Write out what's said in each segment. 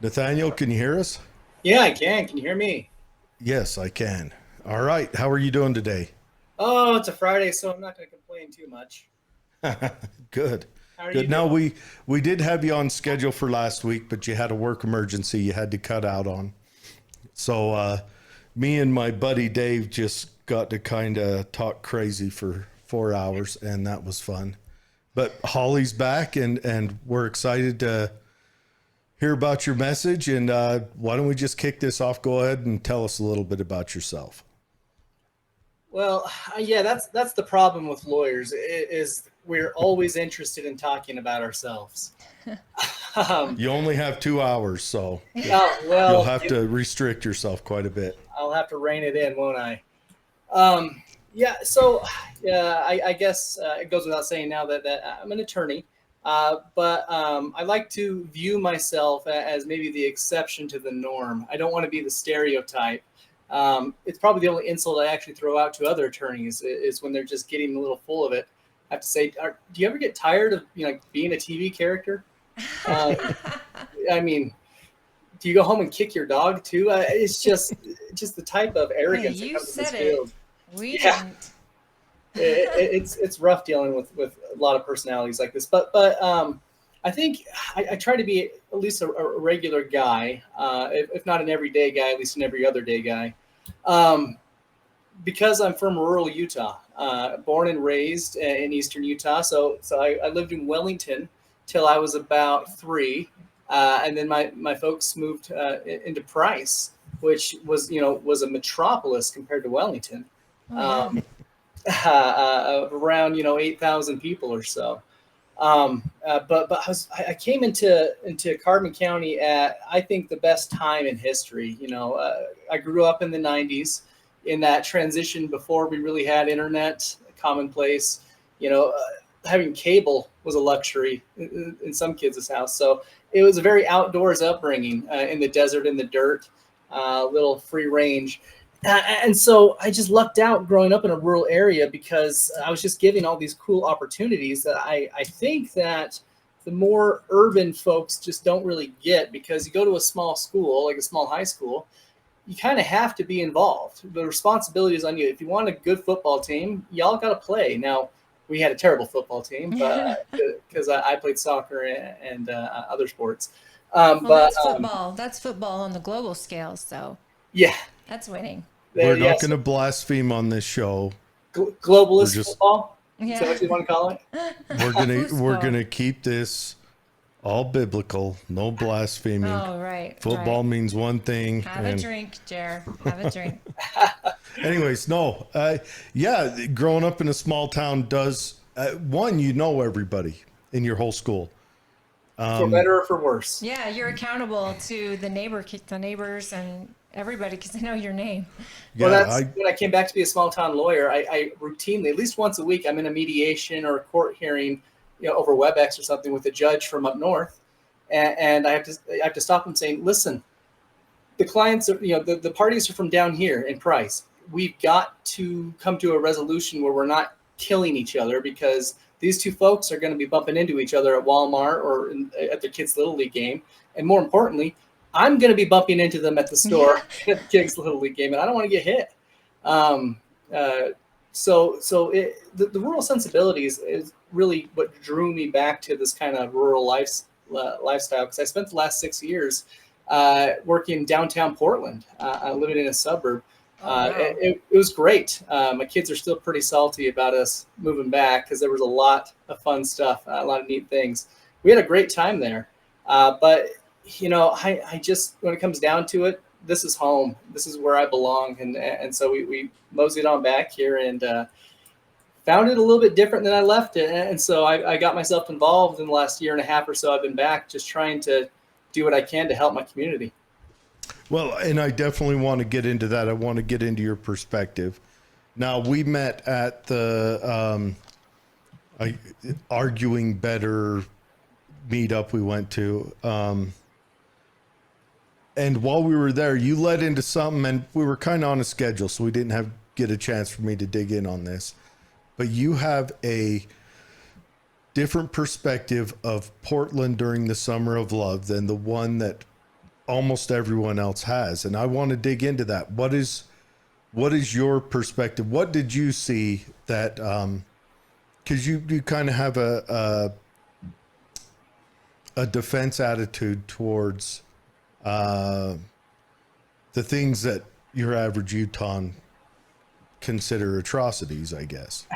Nathaniel, can you hear us? Yeah, I can. Can you hear me? Yes, I can. All right. How are you doing today? Oh, it's a Friday, so I'm not going to complain too much. Good. How are you Good. doing? Now we did have you on schedule for last week, but you had a work emergency you had to cut out on. So me and my buddy Dave just got to kind of talk crazy for 4 hours, and that was fun. But Holly's back, and we're excited to hear about your message. And why don't we just kick this off? Go ahead and tell us a little bit about yourself. Well, yeah, that's the problem with lawyers is we're always interested in talking about ourselves. um, You only have 2 hours, so oh, you'll well, have to restrict yourself quite a bit. I'll have to rein it in, won't I? Yeah, so yeah, I guess it goes without saying now that I'm an attorney, but I like to view myself as maybe the exception to the norm. I don't want to be the stereotype. It's probably the only insult I actually throw out to other attorneys is when they're just getting a little full of it. I have to say, do you ever get tired of like being a TV character? Uh, I mean, do you go home and kick your dog too? It's just the type of Hey, arrogance that you comes in this said it. field. We Yeah, didn't. it's rough dealing with a lot of personalities like this, but I think I try to be at least a regular guy, if not an everyday guy, at least an every other day guy, um, because I'm from rural Utah, born and raised in eastern Utah. So I lived in Wellington till I was about three, and then my folks moved into Price, which was a metropolis compared to Wellington. Oh yeah. Um, Around 8,000 people or so. But I came into Carbon County at I think the best time in history. I grew up in the '90s in that transition before we really had internet commonplace. Having cable was a luxury in some kids' house. So it was a very outdoors upbringing in the desert, in the dirt, little free range. And so I just lucked out growing up in a rural area because I was just given all these cool opportunities that I think that the more urban folks just don't really get because you go to a small school, like a small high school, you kind of have to be involved. The responsibility is on you. If you want a good football team, y'all got to play. Now, we had a terrible football team, but because I played soccer and other sports. Um, Well, but that's um, football. That's football on the global scale, so yeah, that's winning. We're not yes, going to blaspheme on this show. We're globalist just football. Is that Yeah. what you want to call it? Foosball. we're gonna keep this all biblical, no blaspheming. Oh, right, Football right. means one thing, Have a and drink, Jer. Have a drink. anyways, no, yeah, growing up in a small town does one, everybody in your whole school. For better or for worse. Yeah, you're accountable to the neighbors, and everybody because they know your name. Well, Yeah, that's when I came back to be a small town lawyer. I routinely, at least once a week, I'm in a mediation or a court hearing, over WebEx or something with a judge from up north, and I have to stop him saying, listen, the clients are, the parties are from down here in Price. We've got to come to a resolution where we're not killing each other because these two folks are going to be bumping into each other at Walmart or at their kids' little league game, and more importantly, I'm going to be bumping into them at the store Yeah. at the kids' little league game, and I don't want to get hit. Um, uh, the rural sensibilities is really what drew me back to this kind of rural lifestyle because I spent the last 6 years working downtown Portland, living in a suburb. Oh wow. It was great. My kids are still pretty salty about us moving back because there was a lot of fun stuff, a lot of neat things. We had a great time there. But, I just, when it comes down to it, this is home. This is where I belong. And so we moseyed on back here and found it a little bit different than I left it. And so I got myself involved in the last year and a half or so. I've been back just trying to do what I can to help my community. well, and I definitely want to get into that. I want to get into your perspective. Now, we met at the I, arguing better meetup we went to. And while we were there, you led into something, and we were kind of on a schedule, so we didn't have get a chance for me to dig in on this. But you have a different perspective of Portland during the summer of love than the one that almost everyone else has. And I want to dig into that. What is your perspective? What did you see that, cause you kind of have a defense attitude towards, the things that your average Utahn consider atrocities, I guess.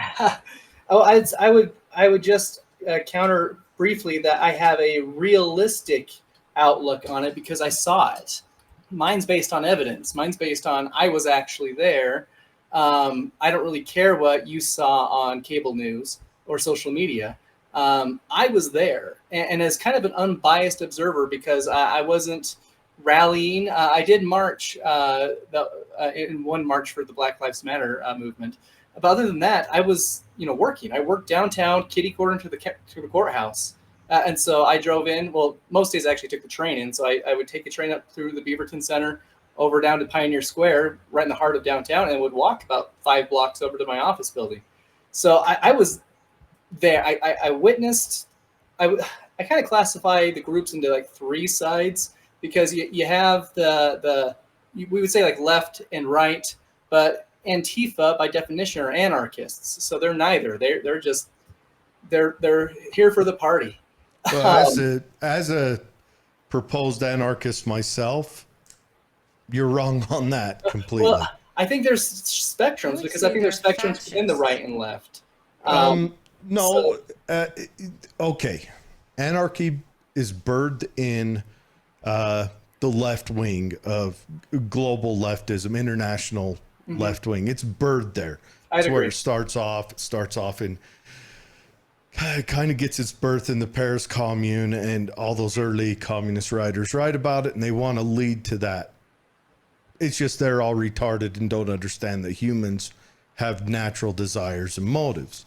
Oh, I would just counter briefly that I have a realistic outlook on it because I saw it. Mine's based on evidence. Mine's based on I was actually there. I don't really care what you saw on cable news or social media. I was there, and as kind of an unbiased observer, because I wasn't rallying. I did march in one march for the Black Lives Matter movement. But other than that, I was working. I worked downtown, kitty corner to the courthouse. And so I drove in. Well, most days I actually took the train in. So I would take a train up through the Beaverton Center, over down to Pioneer Square, right in the heart of downtown, and would walk about 5 blocks over to my office building. So I was there. I witnessed. I kind of classify the groups into like 3 sides, because you have we would say like left and right, but Antifa by definition are anarchists. So they're neither. They're here for the party. Well, as a proposed anarchist myself, you're wrong on that completely. Well, I think there's spectrums, because I think there's spectrums within the right and left. No, okay. Anarchy is birthed in the left wing of global leftism, international left wing. It's birthed there. That's where it starts off. It starts off in, kind of gets its birth in the Paris Commune, and all those early communist writers write about it, and they want to lead to that. It's just they're all retarded and don't understand that humans have natural desires and motives.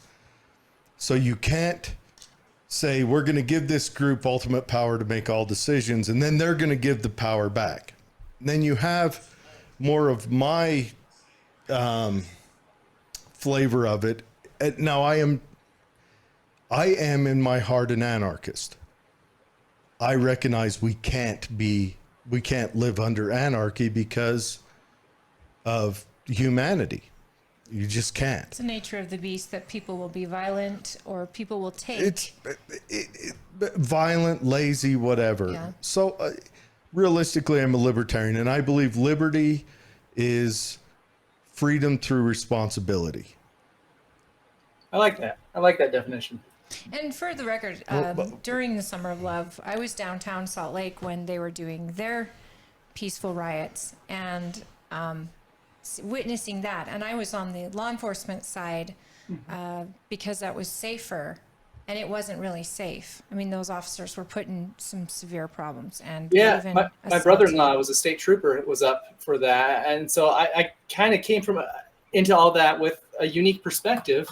So you can't say we're going to give this group ultimate power to make all decisions, and then they're going to give the power back. And then you have more of my flavor of it. Now I am in my heart an anarchist. I recognize we can't live under anarchy because of humanity. You just can't. It's the nature of the beast that people will be violent, or people will take. It's violent, lazy, whatever. Yeah. So realistically, I'm a libertarian, and I believe liberty is freedom through responsibility. I like that. I like that definition. And for the record, during the Summer of Love, I was downtown Salt Lake when they were doing their peaceful riots, and witnessing that. And I was on the law enforcement side because that was safer, and it wasn't really safe. I mean, those officers were put in some severe problems. And even my brother-in-law was a state trooper, was up for that. And so I kind of came into all that with a unique perspective.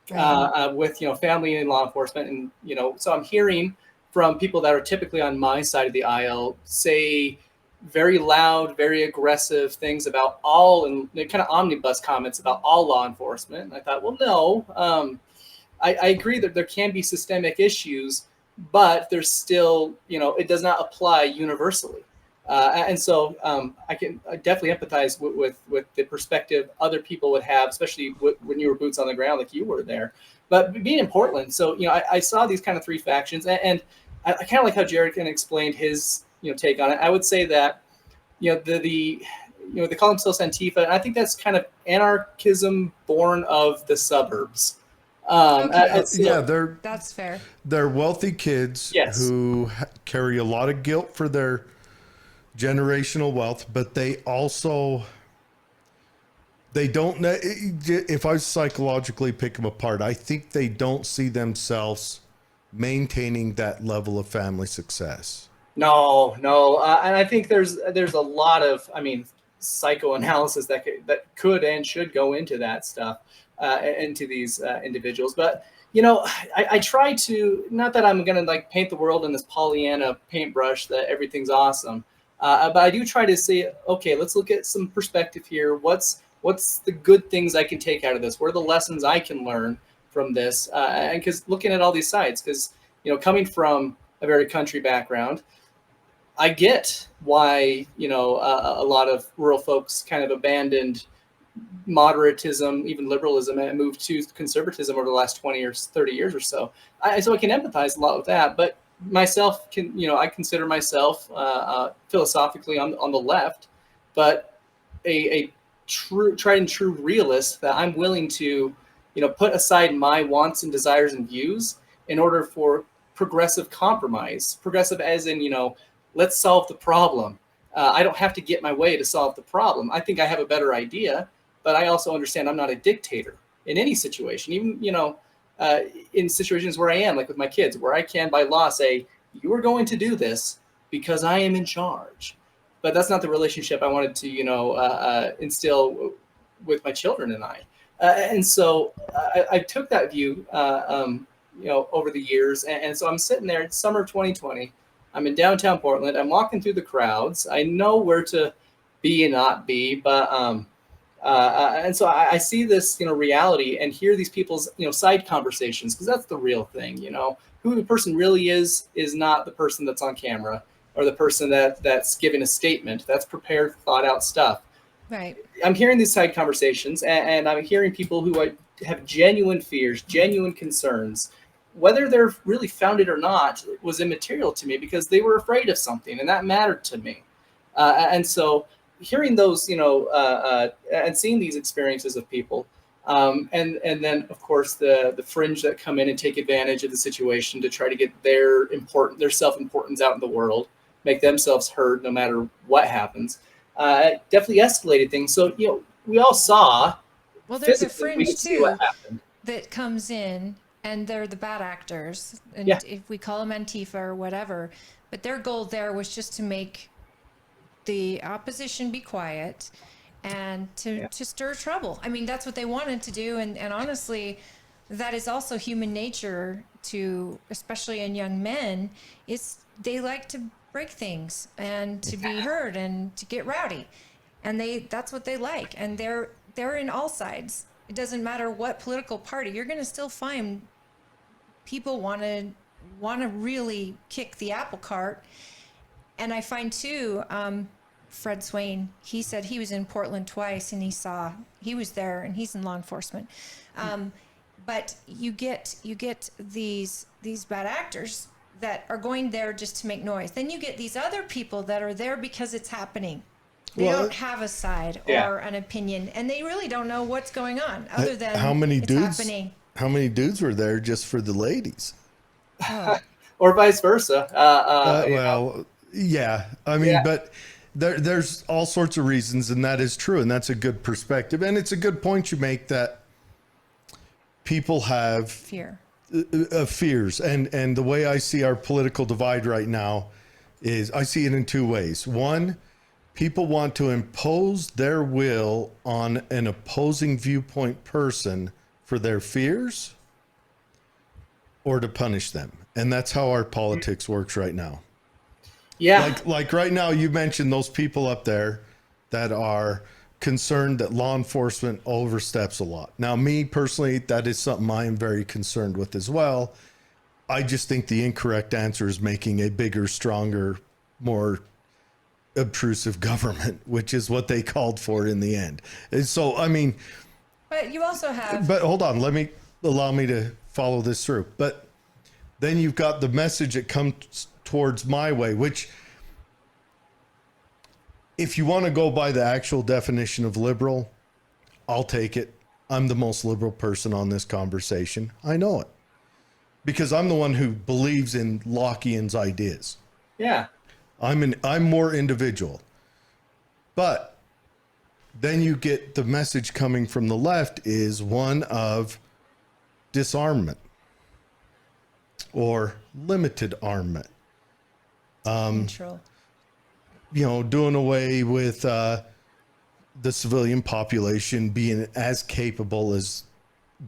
With family and law enforcement, and so I'm hearing from people that are typically on my side of the aisle say very loud, very aggressive things about all, and kind of omnibus comments about all law enforcement. And I thought, well, no, I agree that there can be systemic issues, but there's still, it does not apply universally. And so I definitely empathize with the perspective other people would have, especially when you were boots on the ground like you were there. But being in Portland, so I saw these kind of 3 factions, and I kind of like how Jared kind of explained his take on it. I would say that they call themselves Antifa, and I think that's kind of anarchism born of the suburbs. That's fair. They're wealthy kids who carry a lot of guilt for their generational wealth, but they don't, if I psychologically pick them apart, I think they don't see themselves maintaining that level of family success. No. And I think there's a lot of, psychoanalysis that could and should go into that stuff, into these individuals. But, I try to, not that I'm going to paint the world in this Pollyanna paintbrush that everything's awesome. But I do try to say, okay, let's look at some perspective here. What's the good things I can take out of this? What are the lessons I can learn from this? And because looking at all these sides, because, coming from a very country background, I get why, a lot of rural folks kind of abandoned moderatism, even liberalism, and moved to conservatism over the last 20 or 30 years or so. So I can empathize a lot with that. But myself, I consider myself philosophically on the left, but a true tried and true realist, that I'm willing to, put aside my wants and desires and views in order for progressive compromise. Progressive as in, let's solve the problem. I don't have to get my way to solve the problem. I think I have a better idea, but I also understand I'm not a dictator in any situation, even, in situations where I am, like with my kids, where I can by law say, you are going to do this because I am in charge. But that's not the relationship I wanted to, instill with my children and I. And so I took that view, over the years. And so I'm sitting there, it's summer of 2020. I'm in downtown Portland. I'm walking through the crowds. I know where to be and not be, but and so I see this, reality, and hear these people's, side conversations, because that's the real thing. Who the person really is not the person that's on camera, or the person that's giving a statement. That's prepared, thought out stuff. Right. I'm hearing these side conversations, and I'm hearing people who have genuine fears, genuine concerns. Whether they're really founded or not was immaterial to me, because they were afraid of something, and that mattered to me. And so hearing those, and seeing these experiences of people, and then of course the fringe that come in and take advantage of the situation to try to get their self-importance out in the world, make themselves heard no matter what happens, definitely escalated things. So, we all saw. Well, there's a physically, we fringe could see what too happened. that comes in, and they're the bad actors, and Yeah. if we call them Antifa or whatever, but their goal there was just to make the opposition be quiet and to stir trouble. I mean, that's what they wanted to do, and honestly, that is also human nature, to especially in young men, is they like to break things and to be heard and to get rowdy, and that's what they like, and they're in all sides. It doesn't matter what political party. You're going to still find people want to really kick the apple cart. And I find too, Fred Swain, he said he was in Portland twice, and he was there, and he's in law enforcement. But you get these bad actors that are going there just to make noise. Then you get these other people that are there because it's happening. They don't have a side or an opinion, and they really don't know what's going on other than it's happening. How many dudes were there just for the ladies? Or vice versa. Yeah. I mean, but there's all sorts of reasons, and that is true, and that's a good perspective, and it's a good point you make, that people have fears, and the way I see our political divide right now is I see it in two ways. One, people want to impose their will on an opposing viewpoint person for their fears, or to punish them. And that's how our politics works right now. Yeah. Like right now, you mentioned those people up there that are concerned that law enforcement oversteps a lot. Now, me personally, that is something I am very concerned with as well. I just think the incorrect answer is making a bigger, stronger, more obtrusive government, which is what they called for in the end. And so, I mean, but you also have. But hold on, allow me to follow this through. But then you've got the message that comes towards my way, which, if you want to go by the actual definition of liberal, I'll take it. I'm the most liberal person on this conversation. I know it, because I'm the one who believes in Lockean's ideas. Yeah. I'm more individual. But then you get the message coming from the left is one of disarmament or limited armament. Neutral. Doing away with the civilian population being as capable as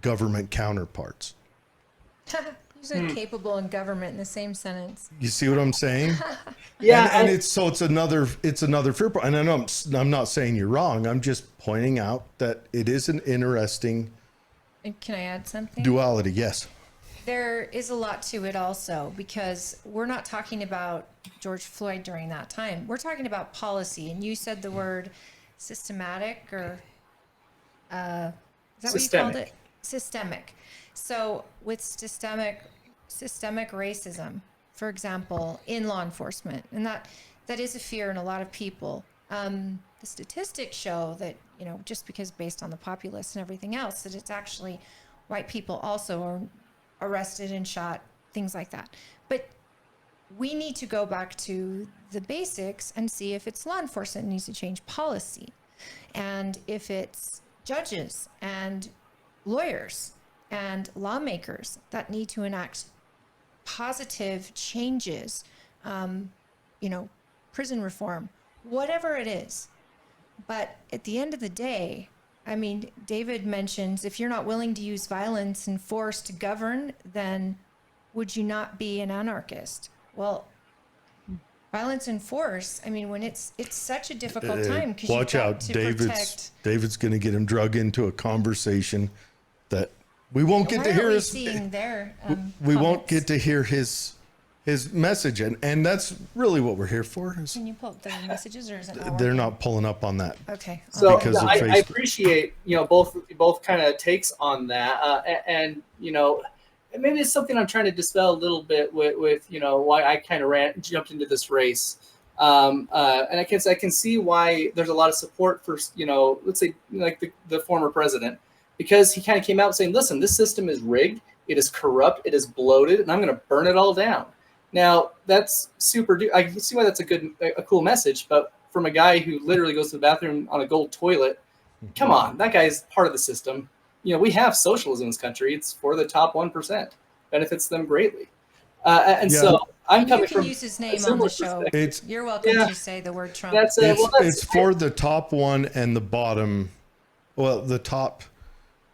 government counterparts. You said capable and government in the same sentence. You see what I'm saying? Yeah. And it's another fear point. And I know I'm not saying you're wrong. I'm just pointing out that it is an interesting And can I add something? duality. Yes. There is a lot to it also, because we're not talking about George Floyd during that time. We're talking about policy, and you said the word systematic, or is that what you called it? Systemic. So with systemic racism, for example, in law enforcement, and that is a fear in a lot of people. The statistics show that, just because based on the populace and everything else, that it's actually white people also are arrested and shot, things like that. But we need to go back to the basics and see if it's law enforcement needs to change policy, and if it's judges and lawyers and lawmakers that need to enact positive changes, prison reform, whatever it is. But at the end of the day, I mean, David mentions, if you're not willing to use violence and force to govern, then would you not be an anarchist? Well, violence and force, I mean, when it's such a difficult time, because watch out, David's going to get him drug into a conversation that we won't get to hear. We won't get to hear his message, and that's really what we're here for. Can you pull up the messages, or is it not they're working? not pulling up on that? Okay. So because of I Facebook. appreciate both kind of takes on that, and maybe it's something I'm trying to dispel a little bit with why I kind of jumped into this race, and I can see why there's a lot of support for let's say like the former president, because he kind of came out saying, listen, this system is rigged, it is corrupt, it is bloated, and I'm going to burn it all down. Now that's I can see why that's a cool message, but from a guy who literally goes to the bathroom on a gold toilet, come on, that guy's part of the system. We have socialism in this country. It's for the top 1%, benefits them greatly. So I'm coming from. You can use his name on the show. You're welcome to say the word Trump. It's for the top 1 and the bottom. Well, the top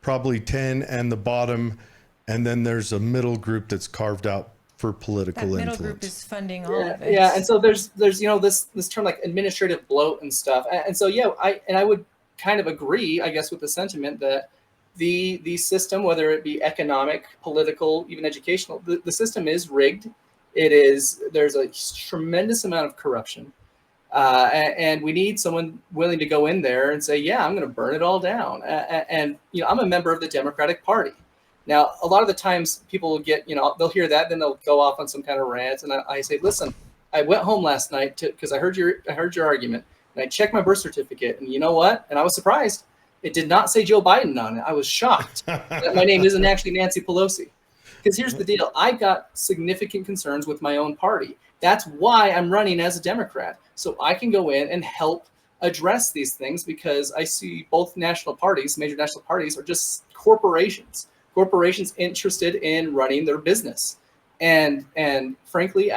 probably 10 and the bottom, and then there's a middle group that's carved out for political influence. Middle group is funding all of it. Yeah, and so there's this term like administrative bloat and stuff, and so I would kind of agree, I guess, with the sentiment that the system, whether it be economic, political, even educational, the system is rigged. There's a tremendous amount of corruption, and we need someone willing to go in there and say, yeah, I'm going to burn it all down. And I'm a member of the Democratic Party. Now, a lot of the times people will get, they'll hear that, then they'll go off on some kind of rant. And I say, listen, I went home last night because I heard your argument, and I checked my birth certificate, and you know what? And I was surprised. It did not say Joe Biden on it. I was shocked that my name isn't actually Nancy Pelosi. Because here's the deal. I got significant concerns with my own party. That's why I'm running as a Democrat. So I can go in and help address these things, because I see both national parties, major national parties, are just corporations interested in running their business. And frankly,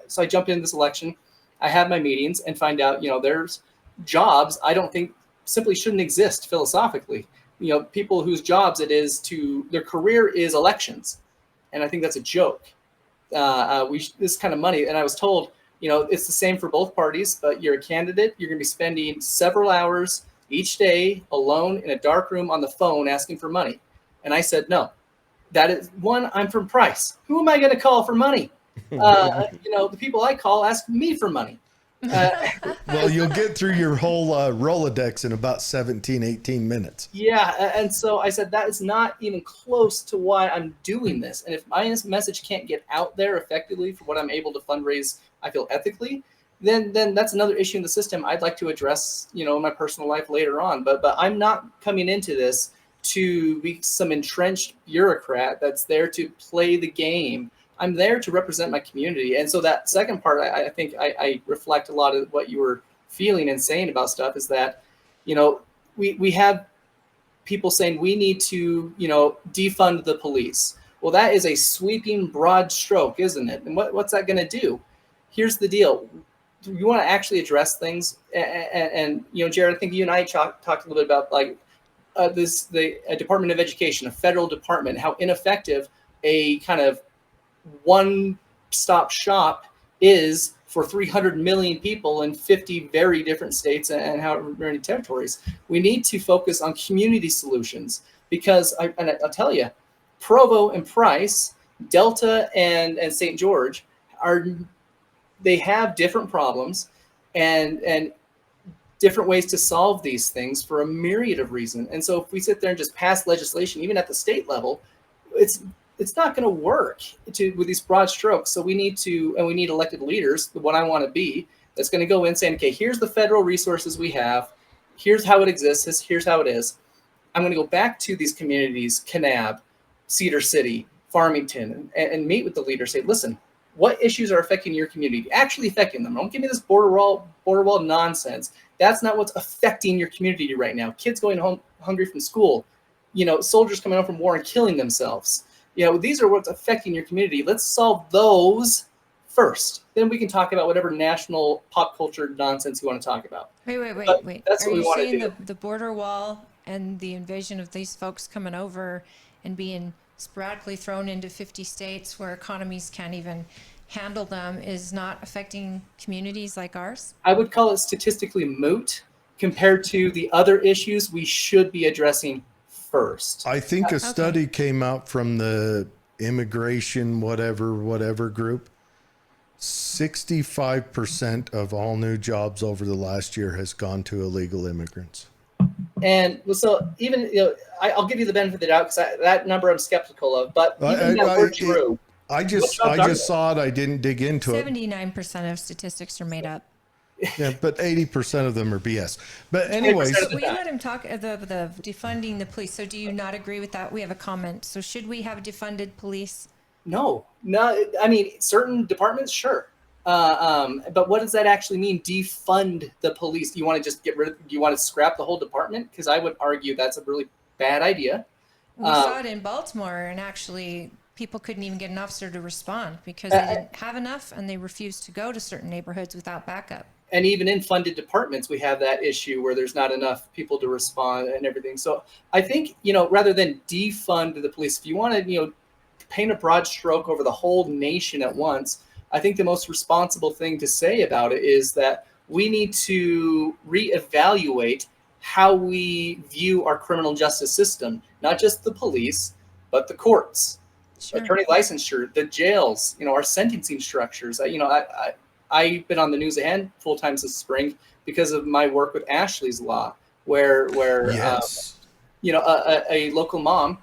so I jumped into this election. I have my meetings and find out, there's jobs I don't think simply shouldn't exist philosophically. People whose jobs their career is elections. And I think that's a joke. This kind of money. And I was told, it's the same for both parties, but you're a candidate. You're going to be spending several hours each day alone in a dark room on the phone asking for money. And I said, no, that is one, I'm from Price. Who am I going to call for money? The people I call ask me for money. Well, you'll get through your whole Rolodex in about 17, 18 minutes. Yeah. And so I said, that is not even close to why I'm doing this. And if my message can't get out there effectively for what I'm able to fundraise, I feel ethically, then that's another issue in the system I'd like to address, in my personal life later on. But I'm not coming into this to be some entrenched bureaucrat that's there to play the game. I'm there to represent my community. And so that second part, I think I reflect a lot of what you were feeling and saying about stuff, is that, we have people saying we need to, defund the police. Well, that is a sweeping broad stroke, isn't it? And what's that going to do? Here's the deal. You want to actually address things. And Jared, I think you and I talked a little bit about the Department of Education, a federal department, how ineffective a kind of one-stop shop is for 300 million people in 50 very different states and however many territories. We need to focus on community solutions, because I'll tell you, Provo and Price, Delta and St. George they have different problems and different ways to solve these things for a myriad of reasons. And so if we sit there and just pass legislation, even at the state level, it's not going to work with these broad strokes. So we need elected leaders, what I want to be, that's going to go in saying, okay, here's the federal resources we have. Here's how it exists. Here's how it is. I'm going to go back to these communities, Kanab, Cedar City, Farmington, and meet with the leaders. Say, listen, what issues are affecting your community? Actually affecting them. Don't give me this border wall nonsense. That's not what's affecting your community right now. Kids going home hungry from school, soldiers coming home from war and killing themselves. These are what's affecting your community. Let's solve those first. Then we can talk about whatever national pop culture nonsense you want to talk about. Wait. That's what we want to do. Are you saying the border wall and the invasion of these folks coming over and being sporadically thrown into 50 states where economies can't even handle them is not affecting communities like ours? I would call it statistically moot compared to the other issues we should be addressing first. I think a study came out from the immigration whatever group. 65% of all new jobs over the last year has gone to illegal immigrants. And so even, I'll give you the benefit of the doubt because that number I'm skeptical of, but even that were true. I just saw it. I didn't dig into it. 79% of statistics are made up. Yeah, but 80% of them are BS. But anyways, will you let him talk the defunding the police? So do you not agree with that? We have a comment. So should we have defunded police? No. I mean, certain departments, sure. But what does that actually mean? Defund the police? Do you want to just do you want to scrap the whole department? Because I would argue that's a really bad idea. We saw it in Baltimore, and actually people couldn't even get an officer to respond because they didn't have enough and they refused to go to certain neighborhoods without backup. And even in funded departments, we have that issue where there's not enough people to respond and everything. So I think, rather than defund the police, if you want to, paint a broad stroke over the whole nation at once, I think the most responsible thing to say about it is that we need to reevaluate how we view our criminal justice system, not just the police, but the courts, attorney licensure, the jails, our sentencing structures. I've been on the news a handful of times this spring because of my work with Ashley's Law, where yes. A local mom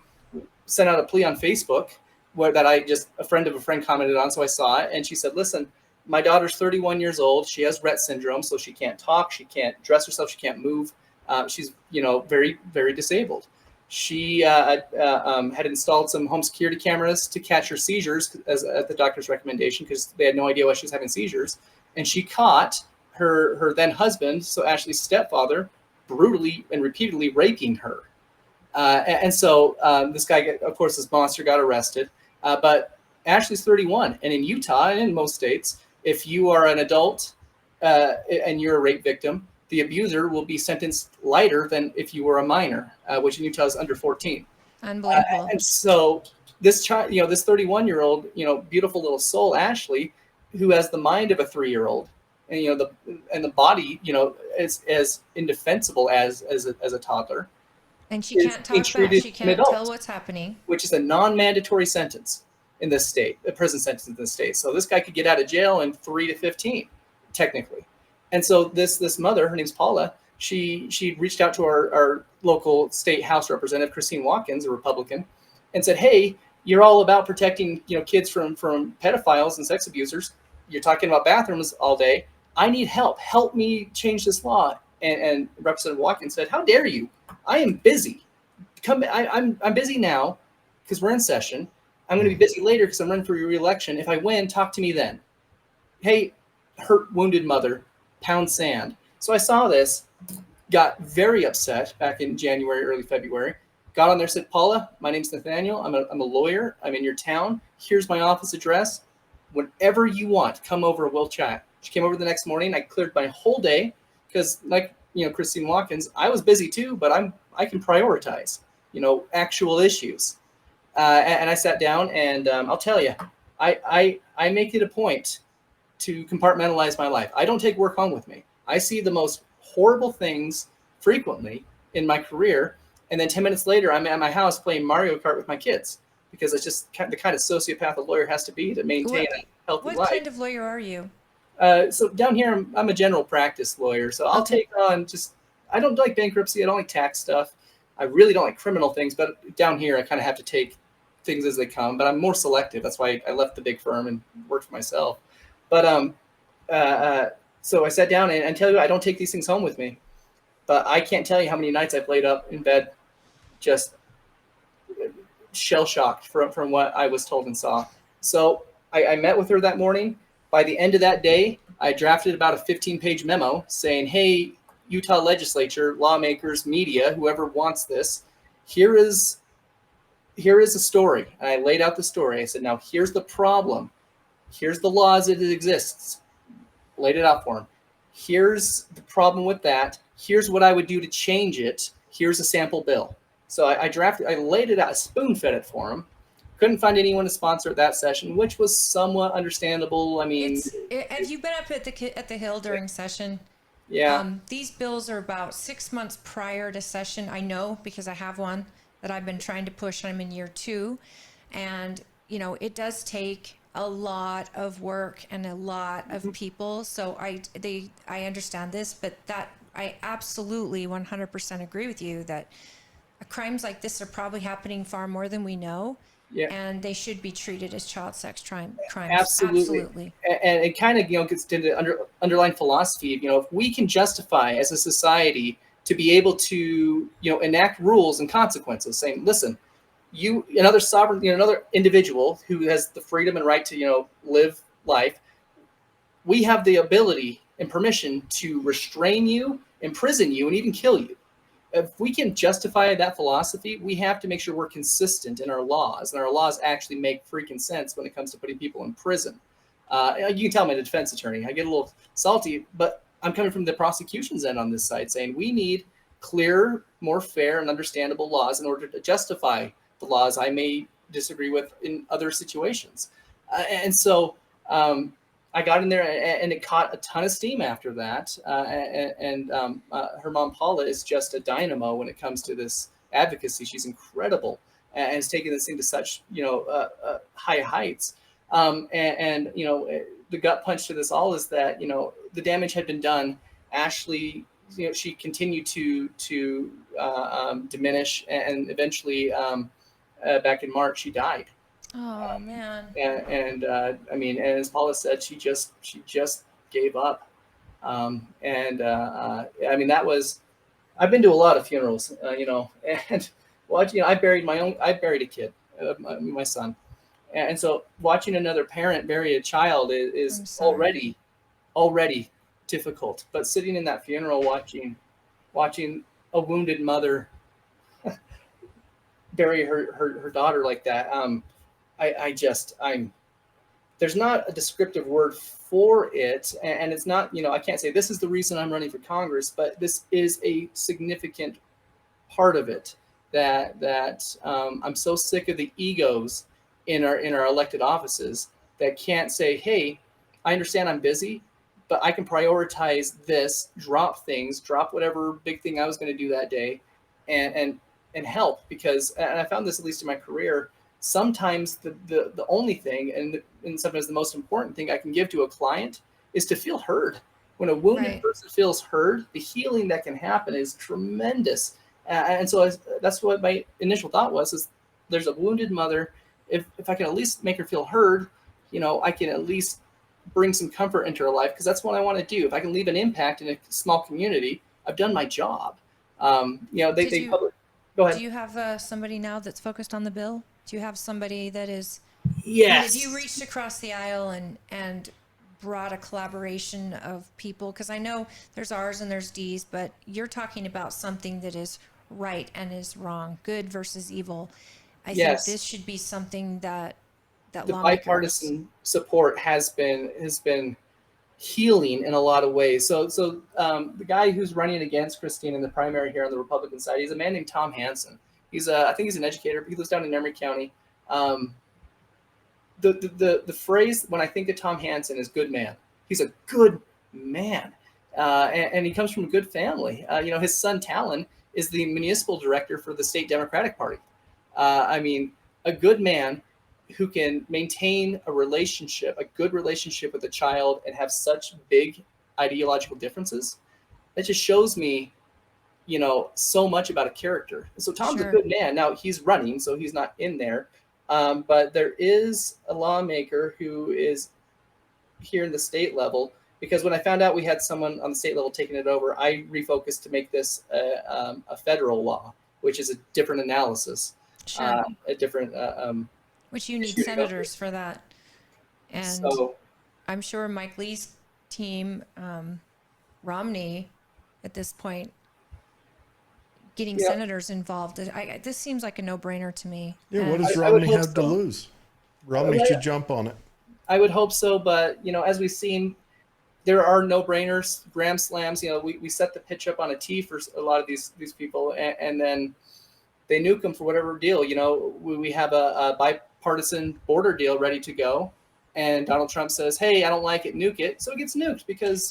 sent out a plea on Facebook a friend of a friend commented on, so I saw it, and she said, listen, my daughter's 31 years old. She has Rett syndrome, so she can't talk, she can't dress herself, she can't move. She's, very, very disabled. She had installed some home security cameras to catch her seizures at the doctor's recommendation because they had no idea why she was having seizures. And she caught her then husband, so Ashley's stepfather, brutally and repeatedly raping her. And so this guy, of course, this monster got arrested. But Ashley's 31. And in Utah and in most states, if you are an adult and you're a rape victim, the abuser will be sentenced lighter than if you were a minor, which in Utah is under 14. Unbelievable. And so this child, this 31-year-old, beautiful little soul, Ashley, who has the mind of a 3-year-old, and the body, is as indefensible as a toddler. And she can't talk back. She can't tell what's happening. Which is a non-mandatory sentence in this state, a prison sentence in this state. So this guy could get out of jail in 3 to 15, technically. And so this mother, her name's Paula, she reached out to our local state House representative, Christine Watkins, a Republican, and said, hey, you're all about protecting kids from pedophiles and sex abusers. You're talking about bathrooms all day. I need help. Help me change this law. And Representative Watkins said, how dare you? I am busy. I'm busy now because we're in session. I'm going to be busy later because I'm running for your re-election. If I win, talk to me then. Hey, hurt, wounded mother, pound sand. So I saw this, got very upset back in January, early February. Got on there, said, Paula, my name's Nathaniel. I'm a lawyer. I'm in your town. Here's my office address. Whenever you want, come over. We'll chat. She came over the next morning. I cleared my whole day because, like, Christine Watkins, I was busy too, but I can prioritize, actual issues. And I sat down, and I'll tell you, I make it a point to compartmentalize my life. I don't take work home with me. I see the most horrible things frequently in my career, and then 10 minutes later, I'm at my house playing Mario Kart with my kids. because it's just the kind of sociopath a lawyer has to be to maintain a healthy What life. kind of lawyer are you? So down here, I'm a general practice lawyer. So I'll take on I don't like bankruptcy. I don't like tax stuff. I really don't like criminal things. But down here, I kind of have to take things as they come. But I'm more selective. That's why I left the big firm and worked for myself. But so I sat down and tell you, I don't take these things home with me. But I can't tell you how many nights I've laid up in bed just shell-shocked from what I was told and saw. So I met with her that morning. By the end of that day, I drafted about a 15-page memo saying, hey, Utah legislature, lawmakers, media, whoever wants this, here is a story. And I laid out the story. I said, now here's the problem. Here's the law as it exists. Laid it out for him. Here's the problem with that. Here's what I would do to change it. Here's a sample bill. So I laid it out, spoon-fed it for him. Couldn't find anyone to sponsor at that session, which was somewhat understandable. I mean, have you been up at the Hill during session? Yeah. These bills are about 6 months prior to session. I know because I have one that I've been trying to push. I'm in year 2, and it does take a lot of work and a lot of people. So I understand this, but that I absolutely 100% agree with you that crimes like this are probably happening far more than we know. Yeah. And they should be treated as child sex crimes. Absolutely. And it kind of, gets to the underlying philosophy of, if we can justify as a society to be able to, enact rules and consequences saying, listen, another sovereign, another individual who has the freedom and right to, live life, we have the ability and permission to restrain you, imprison you, and even kill you. If we can justify that philosophy, we have to make sure we're consistent in our laws, and our laws actually make freaking sense when it comes to putting people in prison. You can tell I'm a defense attorney. I get a little salty, but I'm coming from the prosecution's end on this side, saying we need clear, more fair, and understandable laws in order to justify the laws I may disagree with in other situations. And so I got in there, and it caught a ton of steam after that. Her mom, Paula, is just a dynamo when it comes to this advocacy. She's incredible and has taken this thing to such, high heights. The gut punch to this all is that, the damage had been done. Ashley, she continued to diminish, and eventually back in March, she died. Oh man. And as Paula said, she just gave up. That was, I've been to a lot of funerals, and I buried a kid, my son. And so watching another parent bury a child is already difficult, but sitting in that funeral, watching a wounded mother bury her daughter like that, there's not a descriptive word for it. And it's not, I can't say this is the reason I'm running for Congress, but this is a significant part of it that I'm so sick of the egos in our elected offices that can't say, hey, I understand I'm busy, but I can prioritize this, drop whatever big thing I was going to do that day and help, because, and I found this at least in my career, sometimes the only thing and sometimes the most important thing I can give to a client is to feel heard. When a wounded person feels heard, the healing that can happen is tremendous. And so that's what my initial thought was, is there's a wounded mother. If I can at least make her feel heard, I can at least bring some comfort into her life, because that's what I want to do. If I can leave an impact in a small community, I've done my job. Go ahead. Do you have somebody now that's focused on the bill? Do you have somebody that is? Yes. Have you reached across the aisle and brought a collaboration of people? Because I know there's R's and there's D's, but you're talking about something that is right and is wrong, good versus evil. I think this should be something that the bipartisan support has been healing in a lot of ways. So the guy who's running against Christine in the primary here on the Republican side, he's a man named Tom Hansen. I think he's an educator. He lives down in Emory County. The phrase when I think of Tom Hansen is good man. He's a good man, and he comes from a good family. His son Talon is the municipal director for the state Democratic Party. a good man who can maintain a relationship, a good relationship with a child, and have such big ideological differences, that just shows me, so much about a character. And so Tom's a Sure. good man. Now he's running, so he's not in there. But there is a lawmaker who is here in the state level, because when I found out we had someone on the state level taking it over, I refocused to make this a federal law, which is a different analysis, Sure. a different. Which you need issue to go senators for that. And So I'm sure Mike Lee's team, Romney, at this point, getting Yeah. senators involved. This seems like a no-brainer to me. Yeah, what And does I would Romney hope have to so. lose? Romney Well, should jump on it. I would hope so, but as we've seen, there are no-brainers, grand slams. We set the pitch up on a tee for a lot of these people, and then they nuke them for whatever deal. We have a bipartisan border deal ready to go, and Donald Trump says, "Hey, I don't like it, nuke it." So it gets nuked because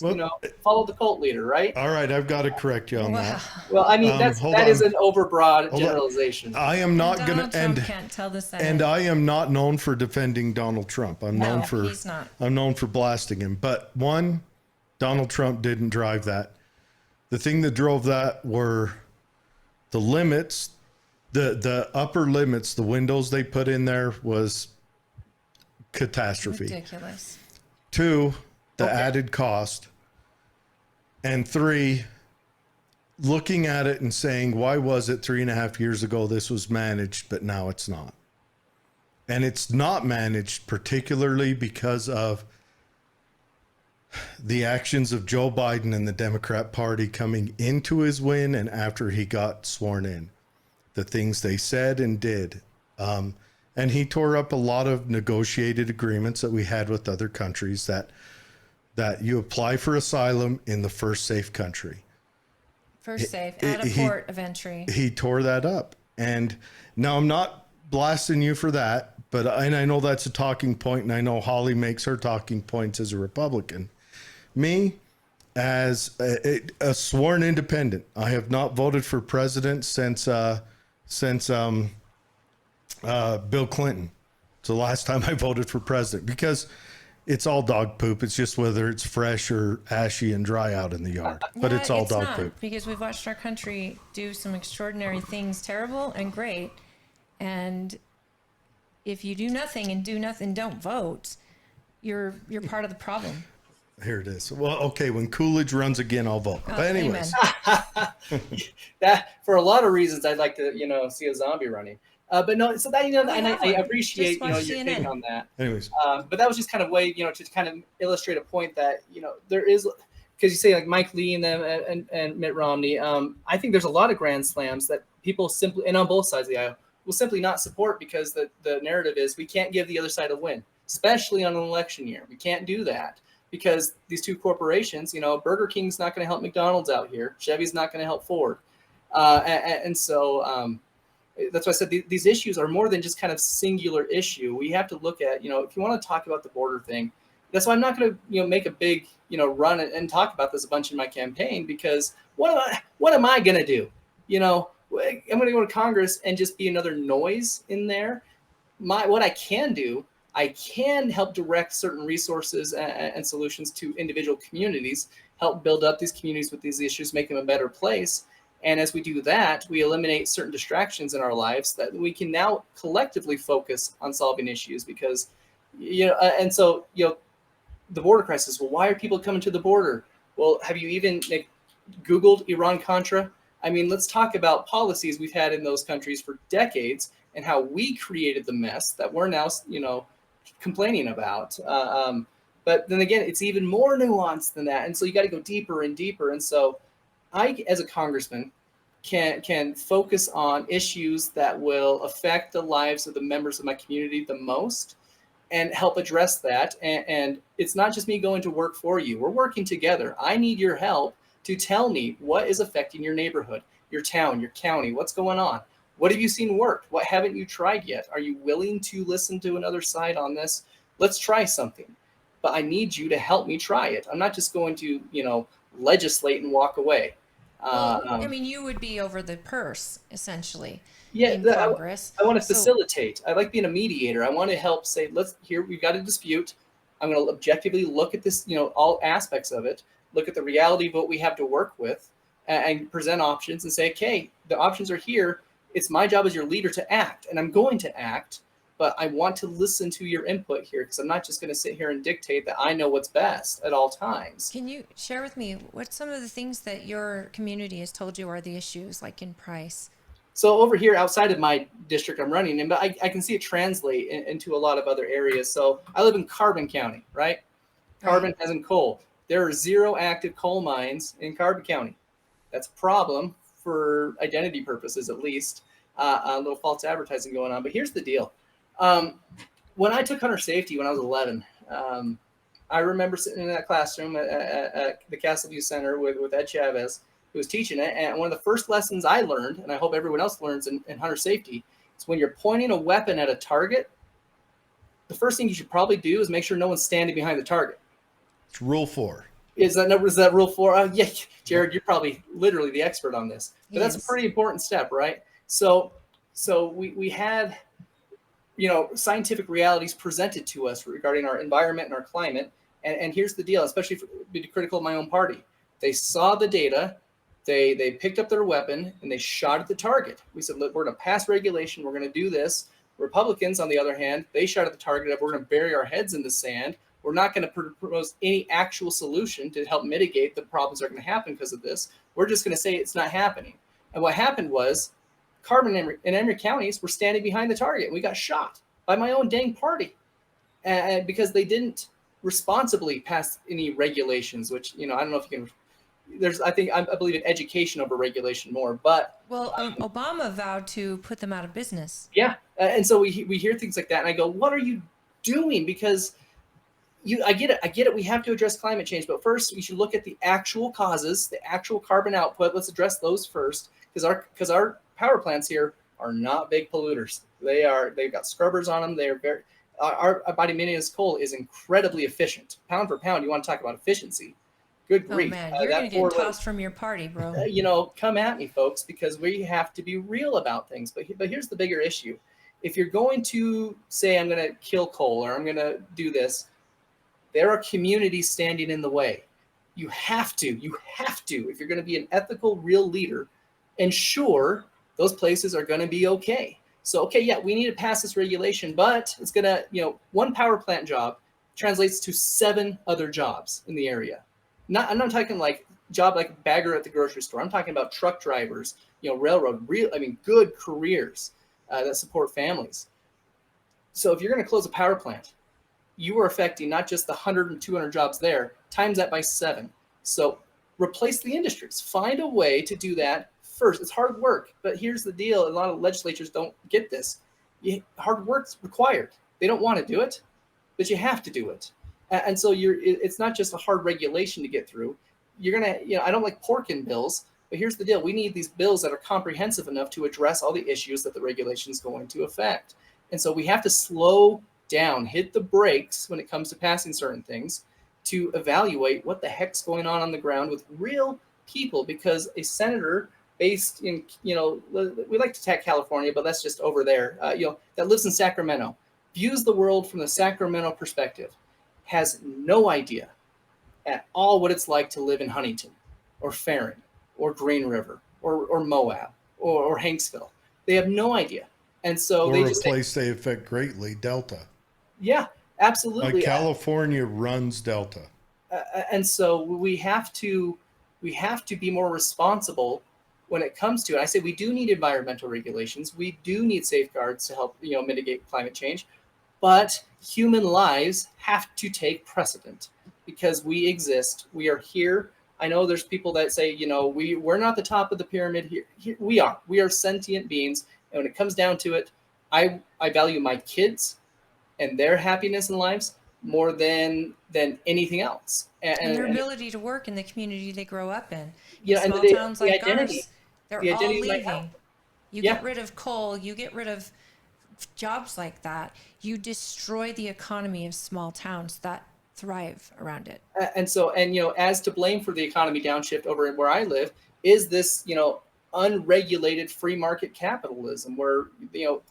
follow the cult leader, right? All right, I've got to correct you on wow. that. Well, I mean hold that is on. an overbroad Hold on. generalization. I am not And going Donald to Trump can't tell the Senate. and I am not known for defending Donald Trump. No, he's not. I'm known for blasting him. But one, Donald Trump didn't drive that. The thing that drove that were the limits, the upper limits, the windows they put in there was catastrophe. Ridiculous. Two, the added cost. And three, looking at it and saying, why was it 3.5 years ago this was managed, but now it's not? And it's not managed particularly because of the actions of Joe Biden and the Democrat Party coming into his win and after he got sworn in. The things they said and did. And he tore up a lot of negotiated agreements that we had with other countries that you apply for asylum in the first safe country. First safe, at a port of entry. He tore that up. And now I'm not blasting you for that, but and I know that's a talking point, and I know Holly makes her talking points as a Republican. Me, as a sworn independent, I have not voted for president since Bill Clinton. It's the last time I voted for president because it's all dog poop. It's just whether it's fresh or ashy and dry out in the yard, but it's all dog poop. Because we've watched our country do some extraordinary things, terrible and great. And if you do nothing and don't vote, you're part of the problem. Here it is. Well, okay, when Coolidge runs again, I'll vote. But anyways, That for a lot of reasons, I'd like to see a zombie running. But no, so that and I appreciate your take on that. anyways, But that was just kind of way to kind of illustrate a point that there is, because you say like Mike Lee and them and Mitt Romney. I think there's a lot of grand slams that people simply, and on both sides of the aisle, will simply not support because the narrative is we can't give the other side a win, especially on an election year. We can't do that because these two corporations, Burger King's not going to help McDonald's out here. Chevy's not going to help Ford. And so that's why I said these issues are more than just kind of singular issue. We have to look at, if you want to talk about the border thing, that's why I'm not going to, make a big, run and talk about this a bunch in my campaign, because what am I going to do? I'm going to go to Congress and just be another noise in there. What I can do, I can help direct certain resources and solutions to individual communities, help build up these communities with these issues, make them a better place. And as we do that, we eliminate certain distractions in our lives that we can now collectively focus on solving issues because, and so, the border crisis. Well, why are people coming to the border? Well, have you even Googled Iran-Contra? I mean, let's talk about policies we've had in those countries for decades and how we created the mess that we're now, complaining about. But then again, it's even more nuanced than that. And so you got to go deeper and deeper. And so I, as a congressman, can focus on issues that will affect the lives of the members of my community the most and help address that. And it's not just me going to work for you. We're working together. I need your help to tell me what is affecting your neighborhood, your town, your county, what's going on. What have you seen work? What haven't you tried yet? Are you willing to listen to another side on this? Let's try something. But I need you to help me try it. I'm not just going to, legislate and walk away. Well, I mean, you would be over the purse essentially Yeah, in Congress. I want to So facilitate. I like being a mediator. I want to help say, we've got a dispute. I'm going to objectively look at this, all aspects of it, look at the reality of what we have to work with, and present options and say, okay, the options are here. It's my job as your leader to act, and I'm going to act, but I want to listen to your input here, because I'm not just going to sit here and dictate that I know what's best at all times. can you share with me what some of the things that your community has told you are the issues, like in Price? So over here outside of my district I'm running in, but I can see it translate into a lot of other areas. So I live in Carbon County, right? Carbon as in coal. There are 0 active coal mines in Carbon County. That's a problem for identity purposes, at least. A little false advertising going on. But here's the deal. When I took hunter safety when I was 11, I remember sitting in that classroom at the Castle View Center with Ed Chavez, who was teaching it. And one of the first lessons I learned, and I hope everyone else learns in hunter safety, is when you're pointing a weapon at a target, the first thing you should probably do is make sure no one's standing behind the target. It's rule 4. Is that rule 4? Yeah, Jared, you're probably literally the expert on this. But Yes. that's a pretty important step, right? So we had, scientific realities presented to us regarding our environment and our climate. And here's the deal, especially for, be critical of my own party. They saw the data. They picked up their weapon and they shot at the target. We said, look, we're going to pass regulation. We're going to do this. Republicans, on the other hand, they shot at the target of, we're going to bury our heads in the sand. We're not going to propose any actual solution to help mitigate the problems that are going to happen because of this. We're just going to say it's not happening. And what happened was Carbon and Emory counties were standing behind the target. We got shot by my own dang party, and because they didn't responsibly pass any regulations, which, I don't know if you can. I believe in education over regulation more, but Obama vowed to put them out of business. Yeah, and so we hear things like that, and I go, what are you doing? Because I get it. We have to address climate change, but first we should look at the actual causes, the actual carbon output. Let's address those first, because our power plants here are not big polluters. They've got scrubbers on them. They're very our bituminous coal is incredibly efficient. Pound for pound, you want to talk about efficiency. Good grief. Oh man, you're going to get tossed from your party, bro. Come at me, folks, because we have to be real about things. But here's the bigger issue. If you're going to say, I'm going to kill coal or I'm going to do this, there are communities standing in the way. You have to, if you're going to be an ethical, real leader, ensure those places are going to be okay. So, we need to pass this regulation, but it's going to, one power plant job translates to 7 other jobs in the area. I'm not talking like job like bagger at the grocery store. I'm talking about truck drivers, railroad, good careers that support families. So if you're going to close a power plant, you are affecting not just the 100 and 200 jobs there, times that by 7. So replace the industries. Find a way to do that first. It's hard work, but here's the deal. A lot of legislatures don't get this. Hard work's required. They don't want to do it, but you have to do it. And so it's not just a hard regulation to get through. You're going to, I don't like pork in bills, but here's the deal. We need these bills that are comprehensive enough to address all the issues that the regulation is going to affect. And so we have to slow down, hit the brakes when it comes to passing certain things to evaluate what the heck's going on the ground with real people, because a senator based in, we like to attack California, but that's just over there, that lives in Sacramento, views the world from the Sacramento perspective, has no idea at all what it's like to live in Huntington or Farron or Green River or Moab or Hanksville. They have no idea. And so they just place they affect greatly, Delta. Yeah, absolutely. Like California runs Delta. And so we have to be more responsible when it comes to it. I say we do need environmental regulations. We do need safeguards to help, mitigate climate change. But human lives have to take precedent because we exist. We are here. I know there's people that say, we're not the top of the pyramid here. We are. We are sentient beings. And when it comes down to it, I value my kids and their happiness in lives more than anything else. And their ability to work in the community they grow up in. Yeah, small and towns like ours, they're all leaving. You Yeah. get rid of coal, you get rid of jobs like that, you destroy the economy of small towns that thrive around it. And so, as to blame for the economy downshift over where I live, is this, unregulated free market capitalism where,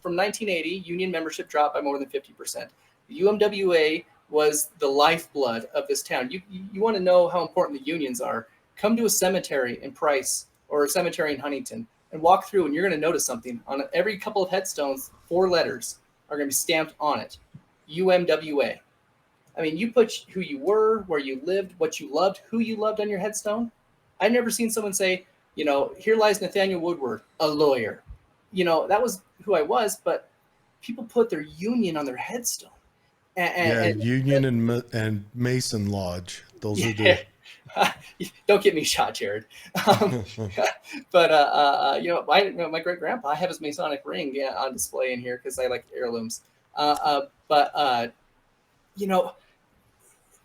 from 1980, union membership dropped by more than 50%. The UMWA was the lifeblood of this town. You want to know how important the unions are? Come to a cemetery in Price or a cemetery in Huntington and walk through, and you're going to notice something. On every couple of headstones, 4 letters are going to be stamped on it. UMWA. I mean, you put who you were, where you lived, what you loved, who you loved on your headstone. I've never seen someone say, here lies Nethaniel Woodward, a lawyer. That was who I was, but people put their union on their headstone. And Union and Mason Lodge. Those are the. Don't get me shot, Jared. But my great grandpa, I have his Masonic ring on display in here because I like heirlooms. But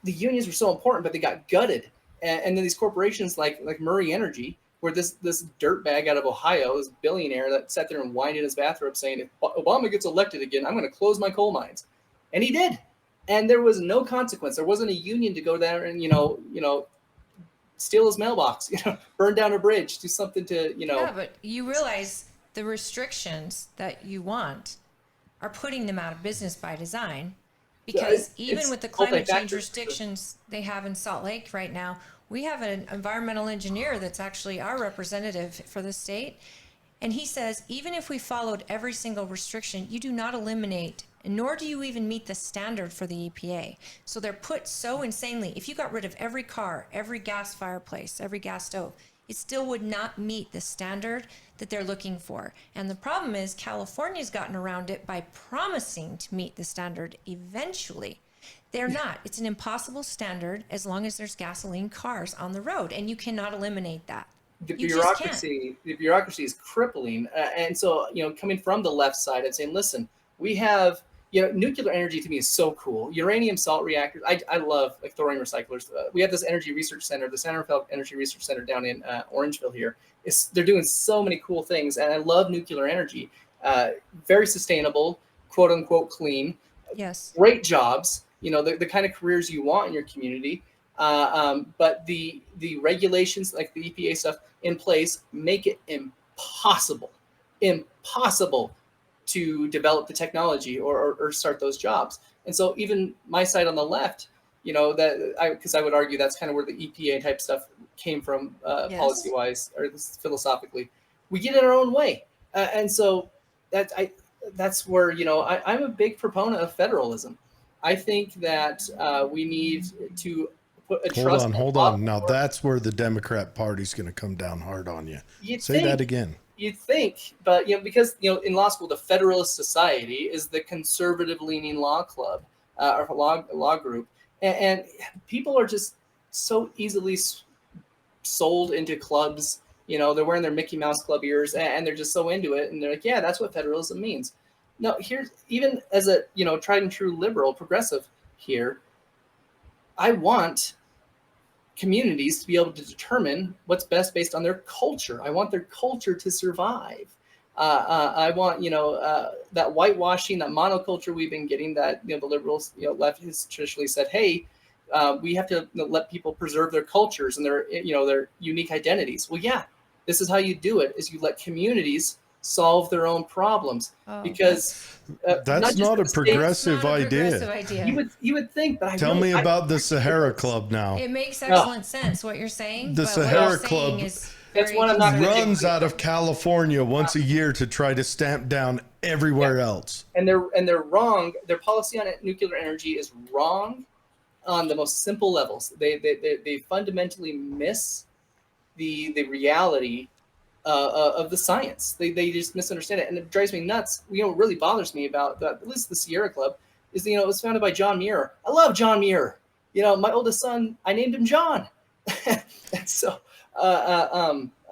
the unions were so important, but they got gutted. And then these corporations like Murray Energy, where this dirtbag out of Ohio, this billionaire that sat there and whined in his bathrobe saying, if Obama gets elected again, I'm going to close my coal mines. And he did. And there was no consequence. There wasn't a union to go there and, steal his mailbox, burn down a bridge, do something to, Yeah, but you realize the restrictions that you want are putting them out of business by design, because even with the climate change restrictions they have in Salt Lake right now, we have an environmental engineer that's actually our representative for the state. And he says, even if we followed every single restriction, you do not eliminate, nor do you even meet the standard for the EPA. So they're put so insanely, if you got rid of every car, every gas fireplace, every gas stove, it still would not meet the standard that they're looking for. And the problem is California's gotten around it by promising to meet the standard eventually. They're not. It's an impossible standard as long as there's gasoline cars on the road, and you cannot eliminate that. The bureaucracy is crippling. And so, coming from the left side and saying, listen, we have, nuclear energy to me is so cool. Uranium salt reactors. I love like thorium recyclers. We have this energy research center, the Centerfield Energy Research Center down in Orangeville here. They're doing so many cool things. And I love nuclear energy. Very sustainable, quote unquote, clean. Yes. Great jobs, the kind of careers you want in your community. But the regulations like the EPA stuff in place make it impossible to develop the technology or start those jobs. And so even my side on the left, because I would argue that's kind of where the EPA type stuff came from, Yes. policy wise or philosophically, we get in our own way. And so that's where, I'm a big proponent of federalism. I think that we need to put a trust. Hold on. Now that's where the Democrat Party's going to come down hard on you. Say that again. You'd think, but because in law school, the Federalist Society is the conservative-leaning law club or law group, and people are just so easily sold into clubs. They're wearing their Mickey Mouse Club ears, and they're just so into it, and they're like, yeah, that's what federalism means. No, here's even as a tried and true liberal progressive here, I want communities to be able to determine what's best based on their culture. I want their culture to survive. I want that whitewashing, that monoculture we've been getting. That the liberals, left has traditionally said, hey, we have to let people preserve their cultures and their their unique identities. Well, yeah, this is how you do it: is you let communities solve their own problems, because that's not a progressive idea. You would think, but tell me about the Sahara Club now. It makes excellent sense what you're saying. The Sahara Club runs out of California once a year to try to stamp down everywhere else. And they're wrong. Their policy on nuclear energy is wrong on the most simple levels. They fundamentally miss the reality of the science. They just misunderstand it, and it drives me nuts. What really bothers me about at least the Sierra Club is it was founded by John Muir. I love John Muir. My oldest son, I named him John. And so I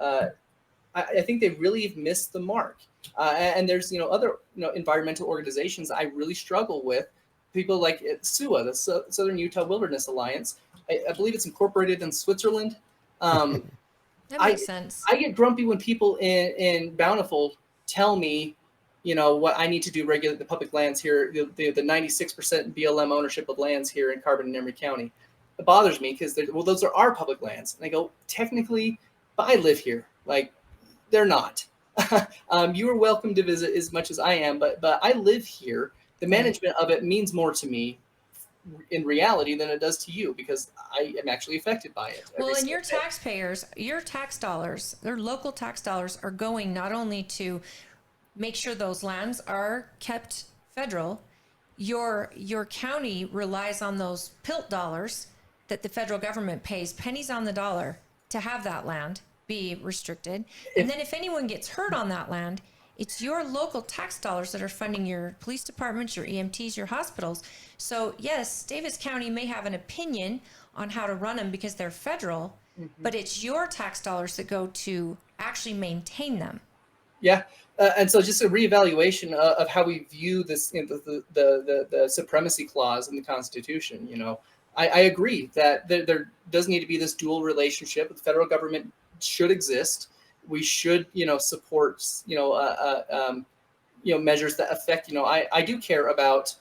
think they really have missed the mark. And there's other environmental organizations I really struggle with. People like SUA, the Southern Utah Wilderness Alliance. I believe it's incorporated in Switzerland. That makes sense. I get grumpy when people in Bountiful tell me, what I need to do regulate the public lands here, the 96% BLM ownership of lands here in Carbon and Emery County. It bothers me because those are our public lands. And I go, technically, but I live here. Like, they're not. You are welcome to visit as much as I am, but I live here. The management of it means more to me in reality than it does to you, because I am actually affected by it. Well, and your taxpayers, your tax dollars, their local tax dollars are going not only to make sure those lands are kept federal, your county relies on those PILT dollars that the federal government pays pennies on the dollar to have that land be restricted. And then if anyone gets hurt on that land, it's your local tax dollars that are funding your police departments, your EMTs, your hospitals. So yes, Davis County may have an opinion on how to run them because they're federal, but it's your tax dollars that go to actually maintain them. Yeah. And so just a reevaluation of how we view this, the supremacy clause in the Constitution. I agree that there does need to be this dual relationship. The federal government should exist. We should, support, measures that affect, I do care about,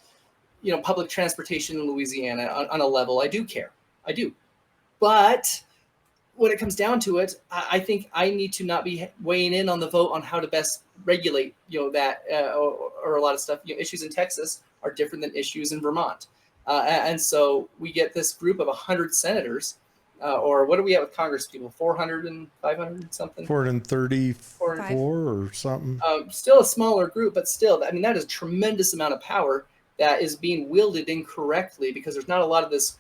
public transportation in Louisiana on a level. I do care. I do. But when it comes down to it, I think I need to not be weighing in on the vote on how to best regulate, that or a lot of stuff. Issues in Texas are different than issues in Vermont. And so we get this group of 100 senators, or what are we at with Congress people? 400 and 500 something? 434 or something. Still a smaller group, but still, I mean, that is a tremendous amount of power that is being wielded incorrectly because there's not a lot of this,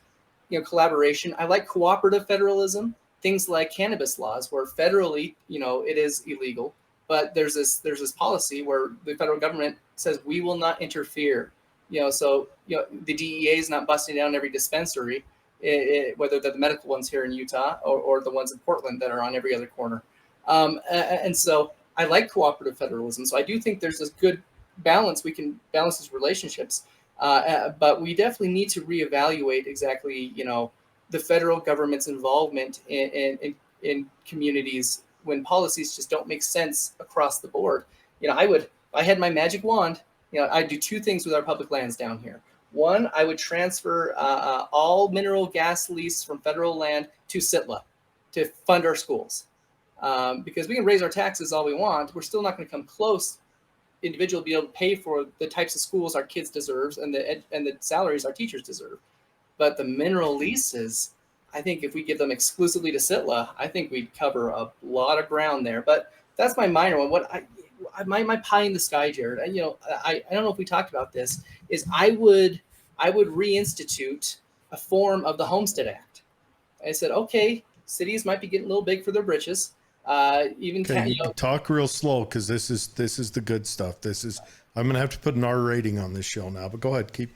collaboration. I like cooperative federalism. Things like cannabis laws, where federally, it is illegal, but there's this policy where the federal government says we will not interfere. So the DEA is not busting down every dispensary, whether they're the medical ones here in Utah or the ones in Portland that are on every other corner. And so I like cooperative federalism. So I do think there's this good balance. We can balance these relationships, but we definitely need to reevaluate exactly, the federal government's involvement in communities when policies just don't make sense across the board. If I had my magic wand, I'd do two things with our public lands down here. One, I would transfer all mineral gas lease from federal land to SITLA to fund our schools. Because we can raise our taxes all we want, we're still not going to come close individual be able to pay for the types of schools our kids deserve and the salaries our teachers deserve. But the mineral leases, I think if we give them exclusively to SITLA, I think we'd cover a lot of ground there. But that's my minor one. My pie in the sky, Jared, I don't know if we talked about this, is I would reinstitute a form of the Homestead Act. I said, okay, cities might be getting a little big for their britches. Talk real slow, because this is the good stuff. I'm gonna have to put an R rating on this show now. But go ahead, keep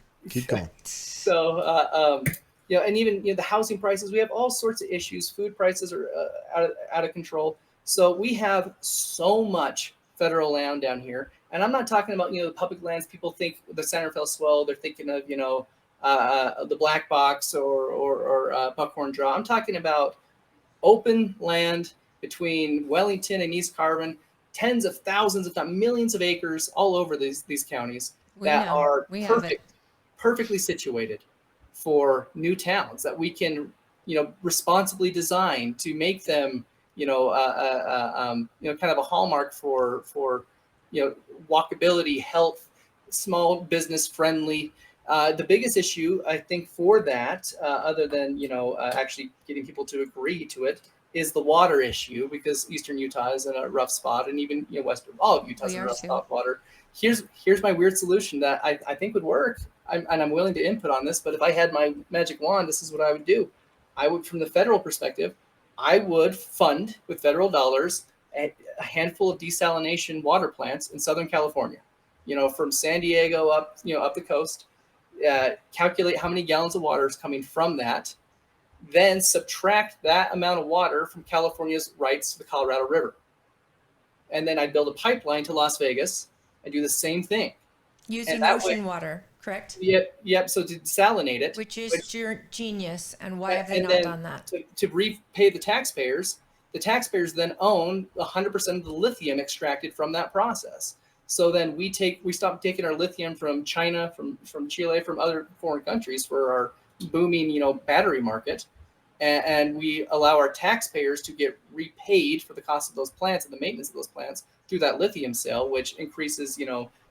going. So and even the housing prices, we have all sorts of issues. Food prices are out of control. So we have so much federal land down here, and I'm not talking about the public lands. People think the Santa Fe Swell, they're thinking of the Black Box or Buckhorn Draw. I'm talking about open land between Wellington and East Carbon, tens of thousands, if not millions of acres all over these counties that are perfectly situated for new towns that we can, responsibly design to make them, kind of a hallmark for walkability, health, small business friendly. The biggest issue, I think, for that, other than actually getting people to agree to it, is the water issue, because Eastern Utah is in a rough spot, and even Western, all of Utah's in a rough spot. Water. Here's my weird solution that I think would work, and I'm willing to input on this. But if I had my magic wand, this is what I would do. I would, from the federal perspective, I would fund with federal dollars a handful of desalination water plants in Southern California. From San Diego up the coast. Calculate how many gallons of water is coming from that, then subtract that amount of water from California's rights to the Colorado River. And then I'd build a pipeline to Las Vegas and do the same thing. Using ocean water, correct? Yep. So to desalinate it. Which is genius. And why have they not done that? To repay the taxpayers then own 100% of the lithium extracted from that process. So then we stop taking our lithium from China, from Chile, from other foreign countries for our booming, battery market. and we allow our taxpayers to get repaid for the cost of those plants and the maintenance of those plants through that lithium sale, which increases,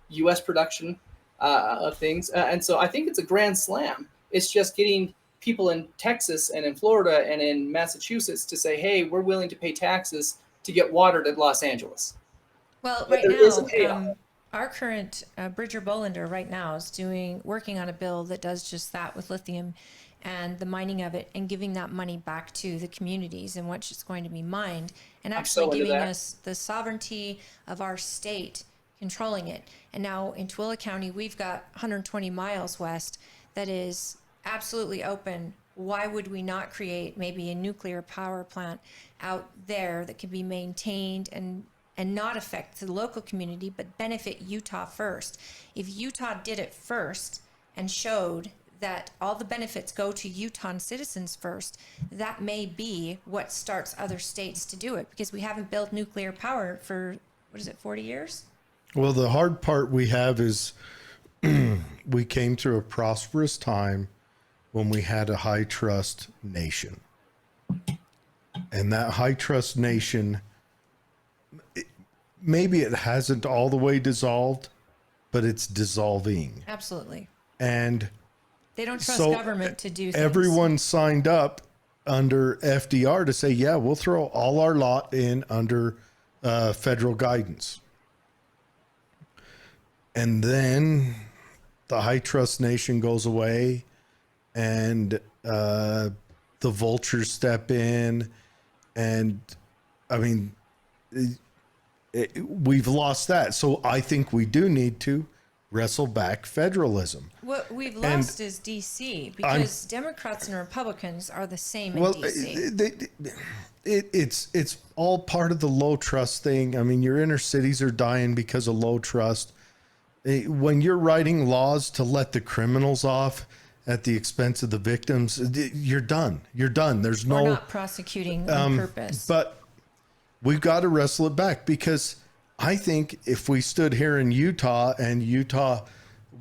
U.S. production of things. And so I think it's a grand slam. It's just getting people in Texas and in Florida and in Massachusetts to say, hey, we're willing to pay taxes to get water to Los Angeles. Well, But right there is a now, payoff. our current Bridger Bollinger right now is working on a bill that does just that with lithium and the mining of it, and giving that money back to the communities in which it's going to be mined, and actually giving us the sovereignty of our state controlling it. And now in Tooele County, we've got 120 miles west that is absolutely open. Why would we not create maybe a nuclear power plant out there that could be maintained and not affect the local community, but benefit Utah first? If Utah did it first and showed that all the benefits go to Utah citizens first, that may be what starts other states to do it, because we haven't built nuclear power for, 40 years? Well, the hard part we have is we came through a prosperous time when we had a high trust nation. And that high trust nation, maybe it hasn't all the way dissolved, but it's dissolving. Absolutely. And they don't trust government to do things. Everyone signed up under FDR to say, yeah, we'll throw all our lot in under federal guidance. And then the high trust nation goes away, and the vultures step in. And I mean, we've lost that. So I think we do need to wrestle back federalism. What we've lost is DC, because Democrats and Republicans are the same in DC. It's all part of the low trust thing. I mean, your inner cities are dying because of low trust. When you're writing laws to let the criminals off at the expense of the victims, you're done. You're done. There's no... We're not prosecuting on purpose. But we've got to wrestle it back, because I think if we stood here in Utah and Utah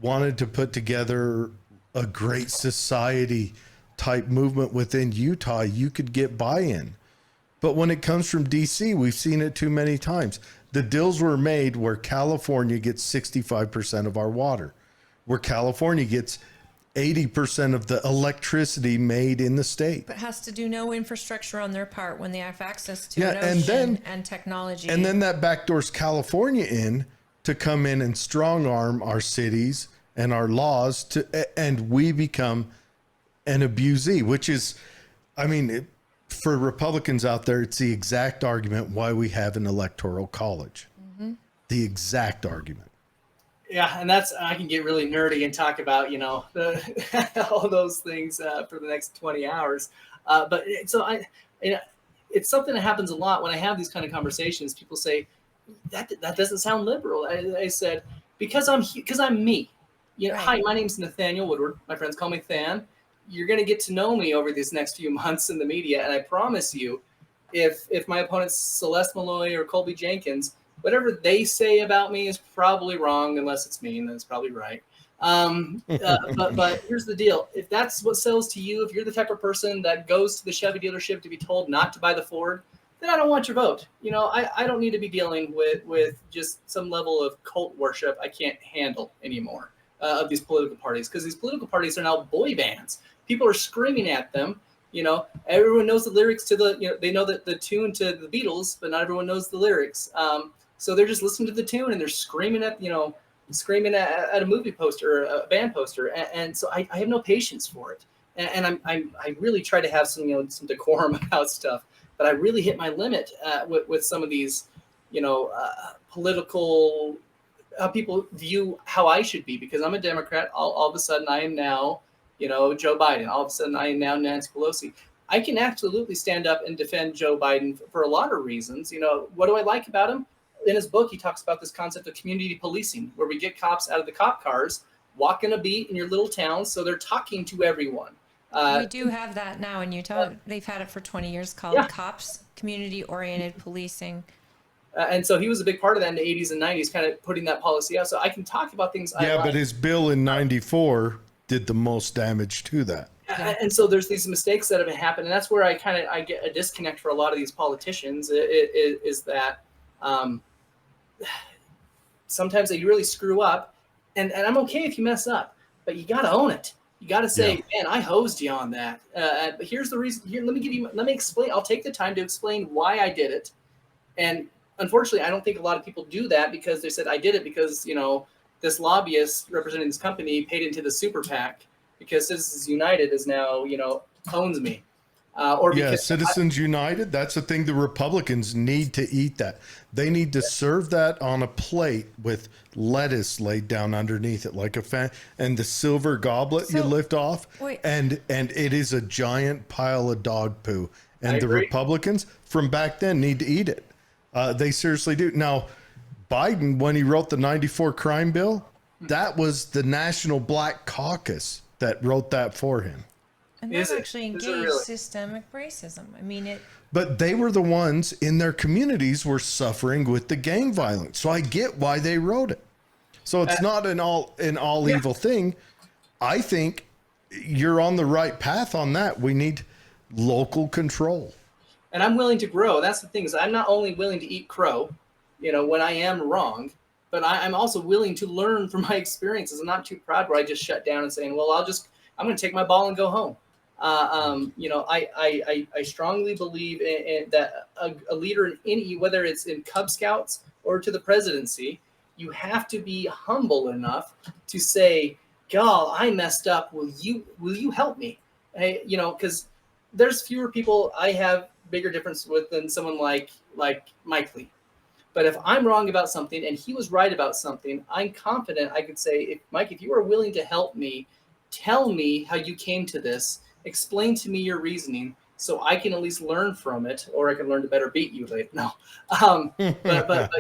wanted to put together a great society type movement within Utah, you could get buy-in. But when it comes from DC, we've seen it too many times. The deals were made where California gets 65% of our water, where California gets 80% of the electricity made in the state. But has to do no infrastructure on their part when they have access to an ocean and technology. And then that backdoors California in to come in and strong arm our cities and our laws and we become an abusee, which is, I mean, for Republicans out there, it's the exact argument why we have an electoral college. Mm-hmm. The exact argument. Yeah, and I can get really nerdy and talk about, all those things for the next 20 hours. But it's something that happens a lot when I have these kind of conversations. People say, that doesn't sound liberal. I said, because I'm me. Right. Hi, my name's Nethaniel Woodward. My friends call me Than. You're going to get to know me over these next few months in the media. And I promise you, if my opponent's Celeste Malloy or Colby Jenkins, whatever they say about me is probably wrong, unless it's me, and then it's probably right. But here's the deal. If that's what sells to you, if you're the type of person that goes to the Chevy dealership to be told not to buy the Ford, then I don't want your vote. I don't need to be dealing with just some level of cult worship I can't handle anymore of these political parties, because these political parties are now boy bands. People are screaming at them. Everyone knows the lyrics to they know the tune to the Beatles, but not everyone knows the lyrics. So they're just listening to the tune and they're screaming at a movie poster or a band poster. And so I have no patience for it. And I really try to have some decorum about stuff, but I really hit my limit with some of these, political, how people view how I should be, because I'm a Democrat. All of a sudden I am now, Joe Biden. All of a sudden I am now Nancy Pelosi. I can absolutely stand up and defend Joe Biden for a lot of reasons. What do I like about him? In his book, he talks about this concept of community policing, where we get cops out of the cop cars, walking a beat in your little town, so they're talking to everyone. We do have that now in Utah. They've had it for 20 years called COPS, community-oriented policing. And so he was a big part of that in the 80s and 90s, kind of putting that policy out. So I can talk about things. Yeah, but his bill in 94 did the most damage to that. And so there's these mistakes that have happened, and that's where I get a disconnect for a lot of these politicians. Is that sometimes they really screw up, and I'm okay if you mess up, but you got to own it. You got to say, man, I hosed you on that. But here's the reason. Here, let me explain. I'll take the time to explain why I did it. And unfortunately, I don't think a lot of people do that because they said I did it because this lobbyist representing this company paid into the super PAC because Citizens United is now owns me. Or because Citizens United, that's the thing. The Republicans need to eat that. They need to serve that on a plate with lettuce laid down underneath it like a fan, and the silver goblet you lift off, and it is a giant pile of dog poo. And the Republicans from back then need to eat it. They seriously do. Now, Biden, when he wrote the 94 crime bill, that was the National Black Caucus that wrote that for him. And that's actually engaged systemic racism. I mean, But they were the ones in their communities were suffering with the gang violence. So I get why they wrote it. So it's not an all evil thing. I think you're on the right path on that. We need local control. And I'm willing to grow. That's the thing, is I'm not only willing to eat crow, when I am wrong, but I'm also willing to learn from my experiences. I'm not too proud where I just shut down and saying, well, I'm going to take my ball and go home. I strongly believe in that a leader in any, whether it's in Cub Scouts or to the presidency, you have to be humble enough to say, "God, I messed up. Will you help me?" Hey, because there's fewer people I have bigger difference with than someone like Mike Lee. But if I'm wrong about something and he was right about something, I'm confident I could say, Mike, if you are willing to help me, tell me how you came to this. Explain to me your reasoning so I can at least learn from it, or I can learn to better beat you later. No, but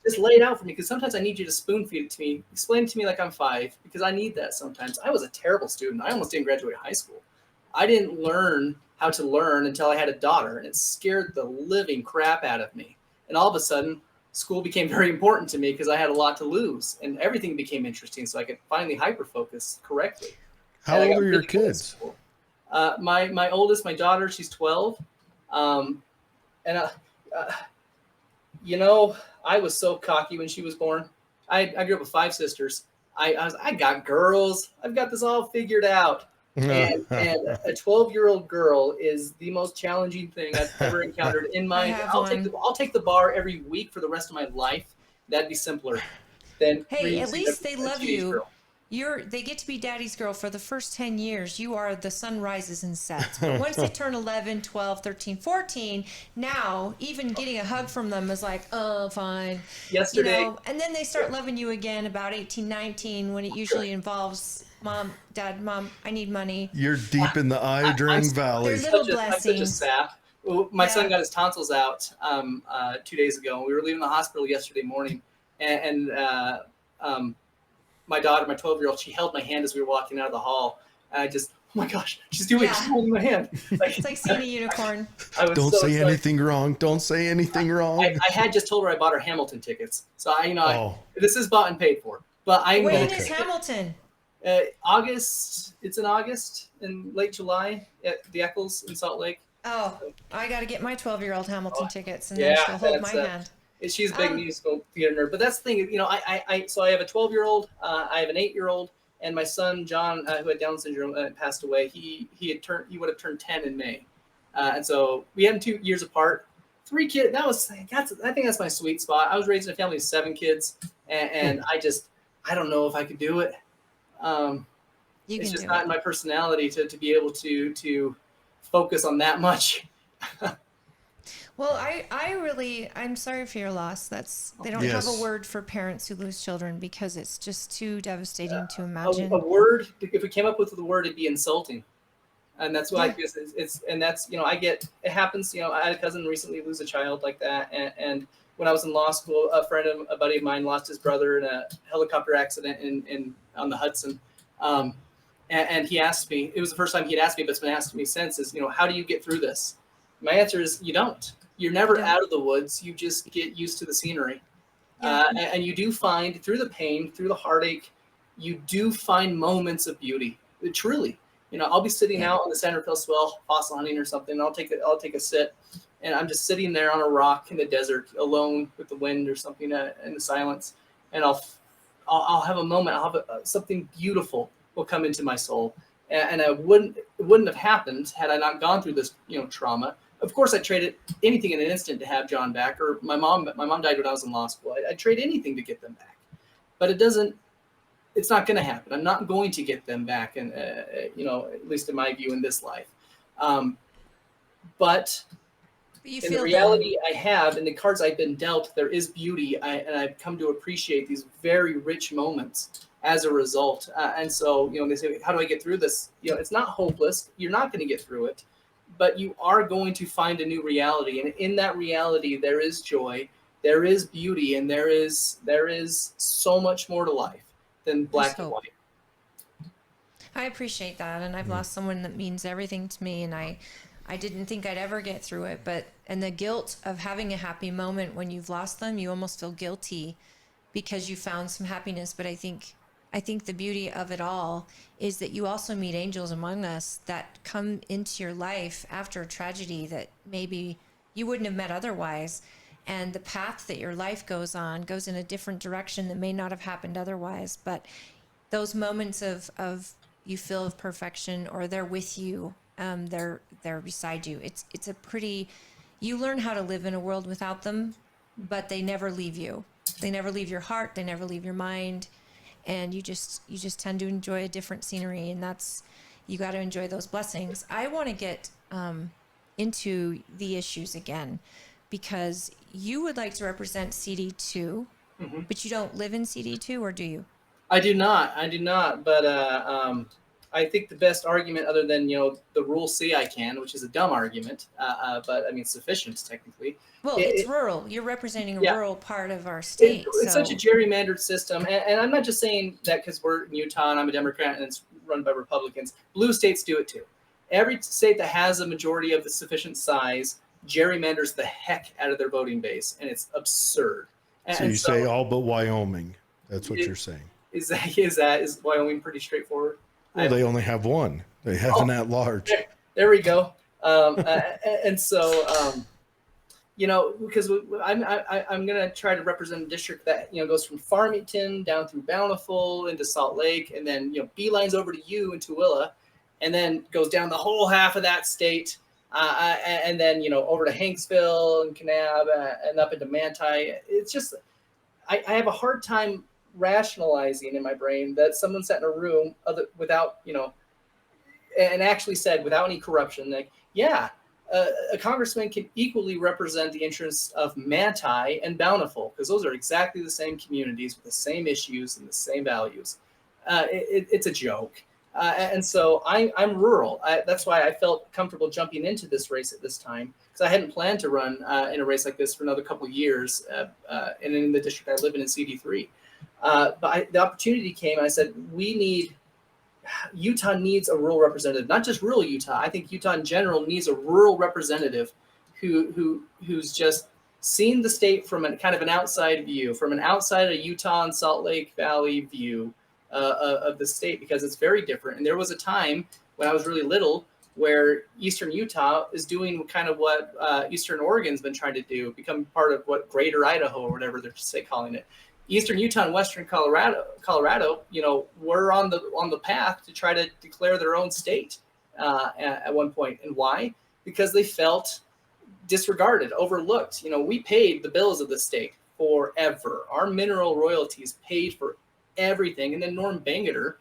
just lay it out for me, because sometimes I need you to spoon feed it to me. Explain it to me like I'm 5, because I need that sometimes. I was a terrible student. I almost didn't graduate high school. I didn't learn how to learn until I had a daughter, and it scared the living crap out of me. And all of a sudden, school became very important to me because I had a lot to lose, and everything became interesting, so I could finally hyper-focus correctly. How old are your kids? My oldest, my daughter, she's 12. I was so cocky when she was born. I grew up with 5 sisters. I got girls. I've got this all figured out. And a 12-year-old girl is the most challenging thing I've ever encountered in my. I'll take the bar every week for the rest of my life. That'd be simpler than. Hey, at least they love you. Girl. They get to be daddy's girl for the first 10 years. You are the sun rises and sets. But once they turn 11, 12, 13, 14, now even getting a hug from them is like, oh, fine. Yesterday. And then they start loving you again about 18, 19, when it usually involves Mom, I need money. You're deep in the iodine valley. They're little blessings. I'm such a sap. My son got his tonsils out 2 days ago. We were leaving the hospital yesterday morning, and my daughter, my 12-year-old, she held my hand as we were walking out of the hall. And I just, oh my gosh, she's holding my hand. It's like seeing a unicorn. Don't say anything wrong. Don't say anything wrong. I had just told her I bought her Hamilton tickets. So this is bought and paid for. But when is Hamilton? August. It's in August and late July at the Eccles in Salt Lake. Oh, I got to get my 12-year-old Hamilton tickets, and then she'll hold my hand. She's a big musical theater nerd, but that's the thing. So I have a 12-year-old, I have an 8-year-old, and my son John, who had Down syndrome, passed away. He would have turned 10 in May, and so we had him 2 years apart. 3 kids. I think that's my sweet spot. I was raised in a family of 7 kids, and I don't know if I could do it. It's just not in my personality to be able to focus on that much. Well, I'm sorry for your loss. They don't have a word for parents who lose children, because it's just too devastating to imagine. A word, if we came up with the word, it'd be insulting. And that's why it happens. I had a cousin recently lose a child like that. And when I was in law school, a buddy of mine lost his brother in a helicopter accident on the Hudson. And he asked me, it was the first time he had asked me, but it's been asked me since, is, how do you get through this? My answer is, you don't. You're never out of the woods. You just get used to the scenery. And you do find, through the pain, through the heartache, you do find moments of beauty. Truly. I'll be sitting Yeah. out on the San Rafael Swell, fossil hunting or something. And I'll take a sit, and I'm just sitting there on a rock in the desert, alone with the wind or something, in the silence. And I'll have a moment. I'll have something beautiful will come into my soul, and it wouldn't have happened had I not gone through this, trauma. Of course, I traded anything in an instant to have John back, or my mom died when I was in law school. I'd trade anything to get them back, but it's not going to happen. I'm not going to get them back, and at least in my view, in this life. But You in the feel reality I have, in the cards I've been dealt, there is beauty, and I've come to appreciate these very rich moments as a result. And so, they say, how do I get through this? It's not hopeless. You're not going to get through it, but you are going to find a new reality. And in that reality, there is joy, there is beauty, and there is so much more to life than black and white. I appreciate that, and I've lost someone that means everything to me, and I didn't think I'd ever get through it, and the guilt of having a happy moment when you've lost them, you almost feel guilty because you found some happiness. But I think the beauty of it all is that you also meet angels among us that come into your life after a tragedy that maybe you wouldn't have met otherwise. And the path that your life goes on goes in a different direction that may not have happened otherwise. But those moments of you feel of perfection, or they're with you, they're beside you. It's a pretty, you learn how to live in a world without them, but they never leave you. They never leave your heart. They never leave your mind. And you just tend to enjoy a different scenery, and you got to enjoy those blessings. I want to get into the issues again, because you would like to represent CD2, but you don't live in CD2, or do you? I do not, but I think the best argument, other than the rule C I can, which is a dumb argument, but I mean sufficient technically. Well, it's rural. You're representing a rural part of our state. It's such a gerrymandered system, and I'm not just saying that because we're in Utah and I'm a Democrat and it's run by Republicans. Blue states do it too. Every state that has a majority of the sufficient size gerrymanders the heck out of their voting base, and it's absurd. So you say all but Wyoming. That's what you're saying. Is Wyoming pretty straightforward? Well, they only have one. They have an at-large. There we go. And so, because I'm gonna try to represent a district that goes from Farmington down through Bountiful into Salt Lake, and then beelines over to you in Tooele, and then goes down the whole half of that state, and then over to Hanksville and Kanab, and up into Manti. It's just I have a hard time rationalizing in my brain that someone sat in a room without and actually said, without any corruption, like, a congressman can equally represent the interests of Manti and Bountiful, because those are exactly the same communities with the same issues and the same values. It's a joke. And so I'm rural. That's why I felt comfortable jumping into this race at this time, because I hadn't planned to run in a race like this for another couple of years, and in the district I live in CD3. But the opportunity came, and I said, Utah needs a rural representative, not just rural Utah. I think Utah in general needs a rural representative who's just seen the state from a kind of an outside view, from an outside of Utah and Salt Lake Valley view of the state, because it's very different. And there was a time when I was really little where Eastern Utah is doing kind of what Eastern Oregon's been trying to do, become part of what Greater Idaho or whatever they're calling it. Eastern Utah and Western Colorado, were on the path to try to declare their own state at one point. And why? Because they felt disregarded, overlooked. We paid the bills of the state forever. Our mineral royalties paid for everything. And then Norm Bangerter,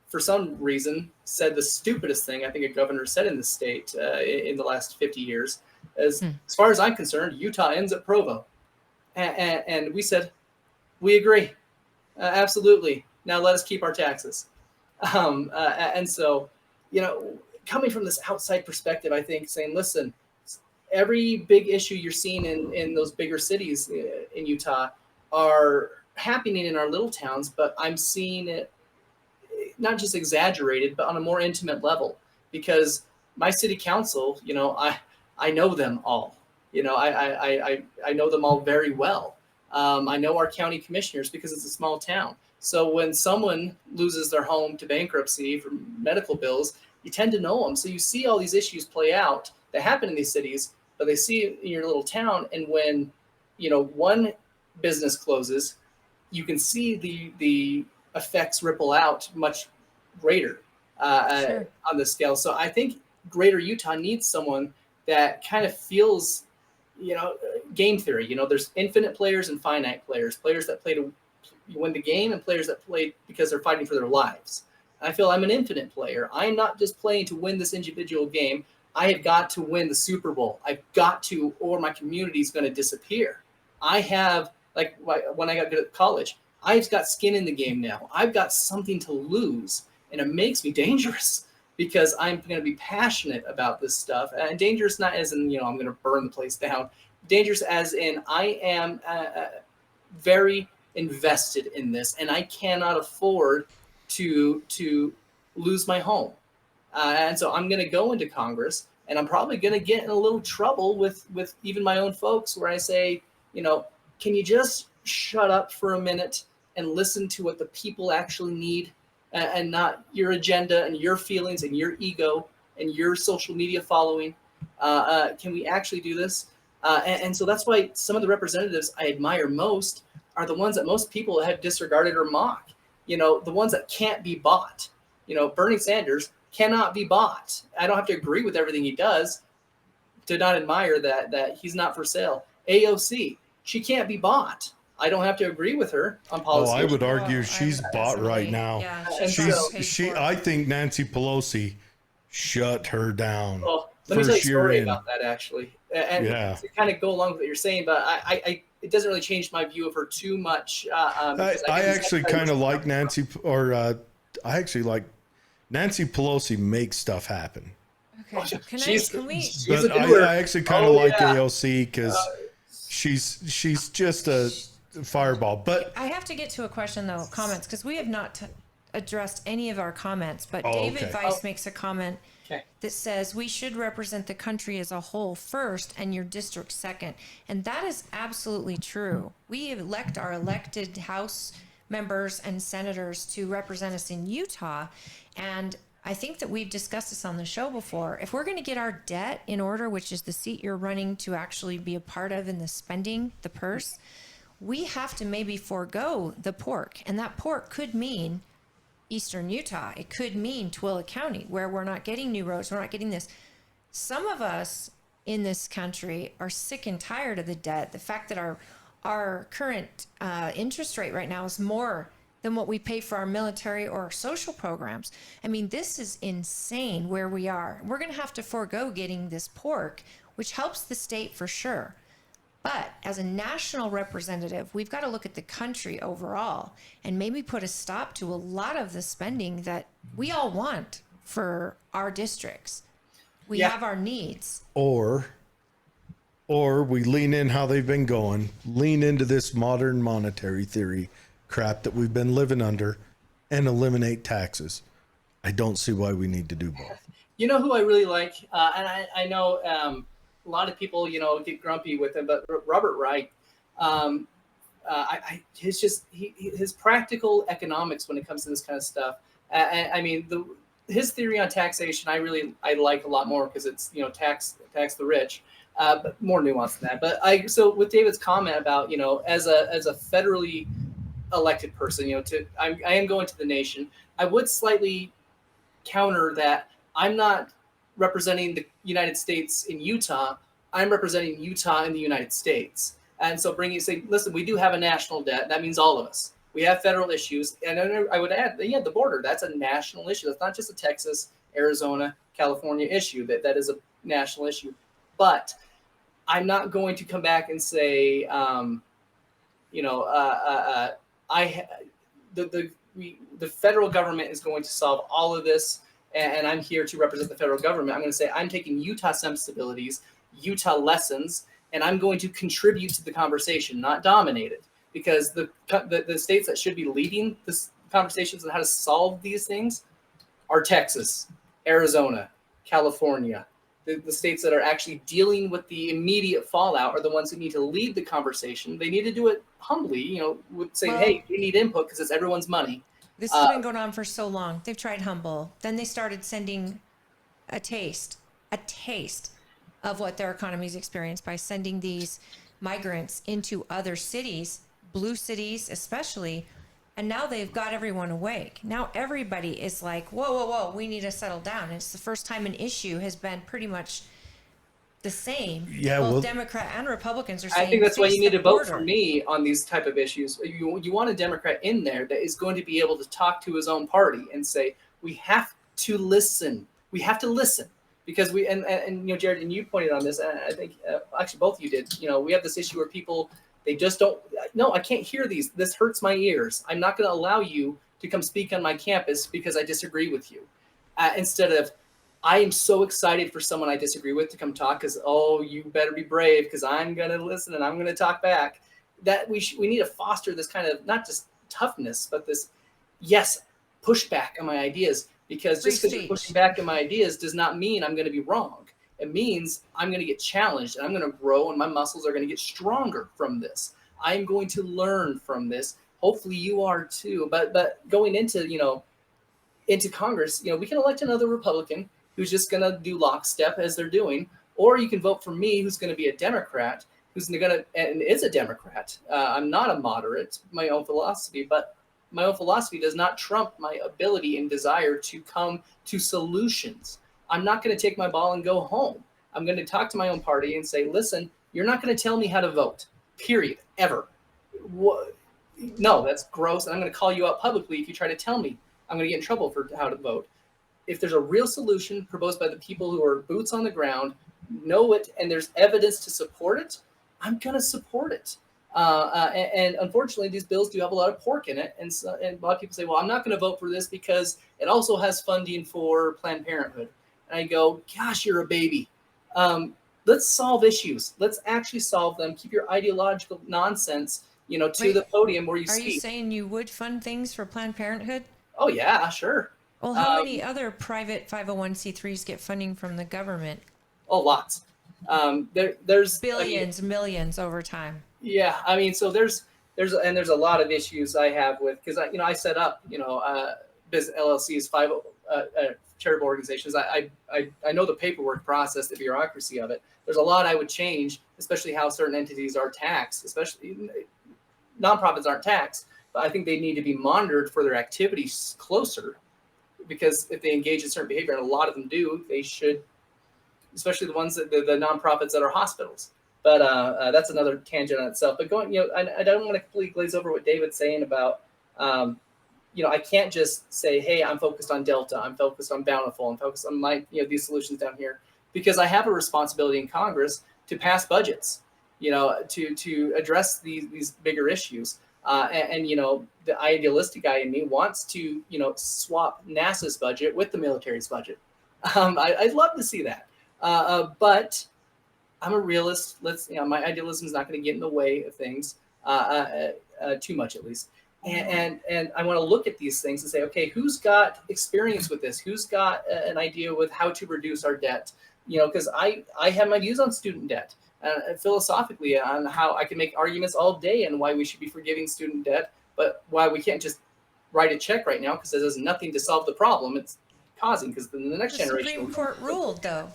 for some reason, said the stupidest thing I think a governor said in the state in the last 50 years. As far as I'm concerned, Utah ends at Provo. And we said, we agree. Absolutely. Now let us keep our taxes. And so, coming from this outside perspective, I think saying, listen, every big issue you're seeing in those bigger cities in Utah are happening in our little towns, but I'm seeing it not just exaggerated, but on a more intimate level, because my city council, I know them all. I know them all very well. I know our county commissioners because it's a small town. So when someone loses their home to bankruptcy for medical bills, you tend to know them. So you see all these issues play out that happen in these cities, but they see it in your little town. And when, one business closes, you can see the effects ripple out much greater Sure. on the scale. So I think Greater Utah needs someone that kind of feels, game theory. There's infinite players and finite players that play to win the game and players that play because they're fighting for their lives. I feel I'm an infinite player. I'm not just playing to win this individual game. I have got to win the Super Bowl. I've got to, or my community is going to disappear. I have, like when I got good at college, I've got skin in the game now. I've got something to lose, and it makes me dangerous because I'm going to be passionate about this stuff. And dangerous not as in, I'm going to burn the place down. Dangerous as in I am very invested in this, and I cannot afford to lose my home. And so I'm going to go into Congress, and I'm probably going to get in a little trouble with even my own folks where I say, can you just shut up for a minute and listen to what the people actually need and not your agenda and your feelings and your ego and your social media following? Can we actually do this? And so that's why some of the representatives I admire most are the ones that most people have disregarded or mocked. The ones that can't be bought. Bernie Sanders cannot be bought. I don't have to agree with everything he does to not admire that he's not for sale. AOC, she can't be bought. I don't have to agree with her on policy. I would argue she's bought right now. Yeah, I think Nancy Pelosi shut her down. Well, let me tell you a story about that actually. And to kind of go along with what you're saying, but I it doesn't really change my view of her too much. I actually kind of like Nancy, I actually like Nancy Pelosi makes stuff happen. Okay. I actually kind of like AOC because she's just a fireball. But I have to get to a question though, comments, because we have not addressed any of our comments. But David Weiss makes a comment that says we should represent the country as a whole first and your district second. And that is absolutely true. We elect our elected House members and senators to represent us in Utah. And I think that we've discussed this on the show before. If we're going to get our debt in order, which is the seat you're running to actually be a part of in the spending, the purse, we have to maybe forego the pork. And that pork could mean Eastern Utah. It could mean Tooele County, where we're not getting new roads. We're not getting this. Some of us in this country are sick and tired of the debt. The fact that our current interest rate right now is more than what we pay for our military or our social programs. I mean, this is insane where we are. We're going to have to forego getting this pork, which helps the state for sure. But as a national representative, we've got to look at the country overall and maybe put a stop to a lot of the spending that we all want for our districts. We have our needs. Or we lean in how they've been going, lean into this modern monetary theory crap that we've been living under and eliminate taxes. I don't see why we need to do both. You know who I really like? And I know a lot of people, get grumpy with him, but Robert Wright, his practical economics when it comes to this kind of stuff. I mean, his theory on taxation, I like a lot more because it's, tax the rich, but more nuanced than that. So with David's comment about, as a federally elected person, I am going to the nation. I would slightly counter that I'm not representing the United States in Utah. I'm representing Utah in the United States. And so listen, we do have a national debt. That means all of us. We have federal issues. And I would add, the border, that's a national issue. That's not just a Texas, Arizona, California issue. That is a national issue. But I'm not going to come back and say, the federal government is going to solve all of this, and I'm here to represent the federal government. I'm going to say I'm taking Utah sensibilities, Utah lessons, and I'm going to contribute to the conversation, not dominate it, because the states that should be leading this conversations on how to solve these things are Texas, Arizona, California. The states that are actually dealing with the immediate fallout are the ones who need to lead the conversation. They need to do it humbly, with saying, hey, we need input because it's everyone's money. This has been going on for so long. They've tried humble. Then they started sending a taste of what their economies experience by sending these migrants into other cities, blue cities especially. And now they've got everyone awake. Now everybody is like, whoa, whoa, whoa, we need to settle down. And it's the first time an issue has been pretty much the same. Yeah, Both well, Democrat and Republicans are saying, I think that's why fix you need the to vote for border. me on these type of issues. You want a Democrat in there that is going to be able to talk to his own party and say, we have to listen. We have to listen because and Jared, and you pointed on this, and I think actually both of you did. We have this issue where people, they just don't, no, I can't hear these. This hurts my ears. I'm not going to allow you to come speak on my campus because I disagree with you. Instead of, I am so excited for someone I disagree with to come talk because, oh, you better be brave because I'm going to listen and I'm going to talk back. That we need to foster this kind of, not just toughness, but this, yes, pushback on my ideas, because just because you're pushing back on my ideas does not mean I'm going to be wrong. It means I'm going to get challenged and I'm going to grow and my muscles are going to get stronger from this. I'm going to learn from this. Hopefully you are too. But going into, into Congress, we can elect another Republican who's just going to do lockstep as they're doing, or you can vote for me, who's going to be a Democrat, who's going to, and is a Democrat. I'm not a moderate, my own philosophy, but my own philosophy does not trump my ability and desire to come to solutions. I'm not going to take my ball and go home. I'm going to talk to my own party and say, listen, you're not going to tell me how to vote, period, ever. No, that's gross. And I'm going to call you out publicly if you try to tell me. I'm going to get in trouble for how to vote. If there's a real solution proposed by the people who are boots on the ground, know it, and there's evidence to support it, I'm going to support it. And unfortunately, these bills do have a lot of pork in it. And a lot of people say, well, I'm not going to vote for this because it also has funding for Planned Parenthood. And I go, gosh, you're a baby. Let's solve issues. Let's actually solve them. Keep your ideological nonsense, to the podium where you speak. Are you saying you would fund things for Planned Parenthood? Oh, yeah, sure. Well, how many other private 501c3s get funding from the government? Oh, lots. There's billions, millions over time. Yeah, so there's a lot of issues I have with, because I set up business LLCs, charitable organizations. I know the paperwork process, the bureaucracy of it. There's a lot I would change, especially how certain entities are taxed. Especially nonprofits aren't taxed, but I think they need to be monitored for their activities closer, because if they engage in certain behavior, and a lot of them do, they should, especially the ones that the nonprofits that are hospitals. But that's another tangent on itself. But going, I don't want to completely glaze over what David's saying about, I can't just say, hey, I'm focused on Delta, I'm focused on Bountiful, I'm focused on my, these solutions down here, because I have a responsibility in Congress to pass budgets, to address these bigger issues. And the idealistic guy in me wants to, swap NASA's budget with the military's budget. I'd love to see that. But I'm a realist. My idealism is not going to get in the way of things too much, at least. And I want to look at these things and say, okay, who's got experience with this? Who's got an idea with how to reduce our debt? Because I have my views on student debt. Philosophically, on how I can make arguments all day on why we should be forgiving student debt, but why we can't just write a check right now, because it does nothing to solve the problem it's causing, because the next generation. The Supreme Court ruled, though.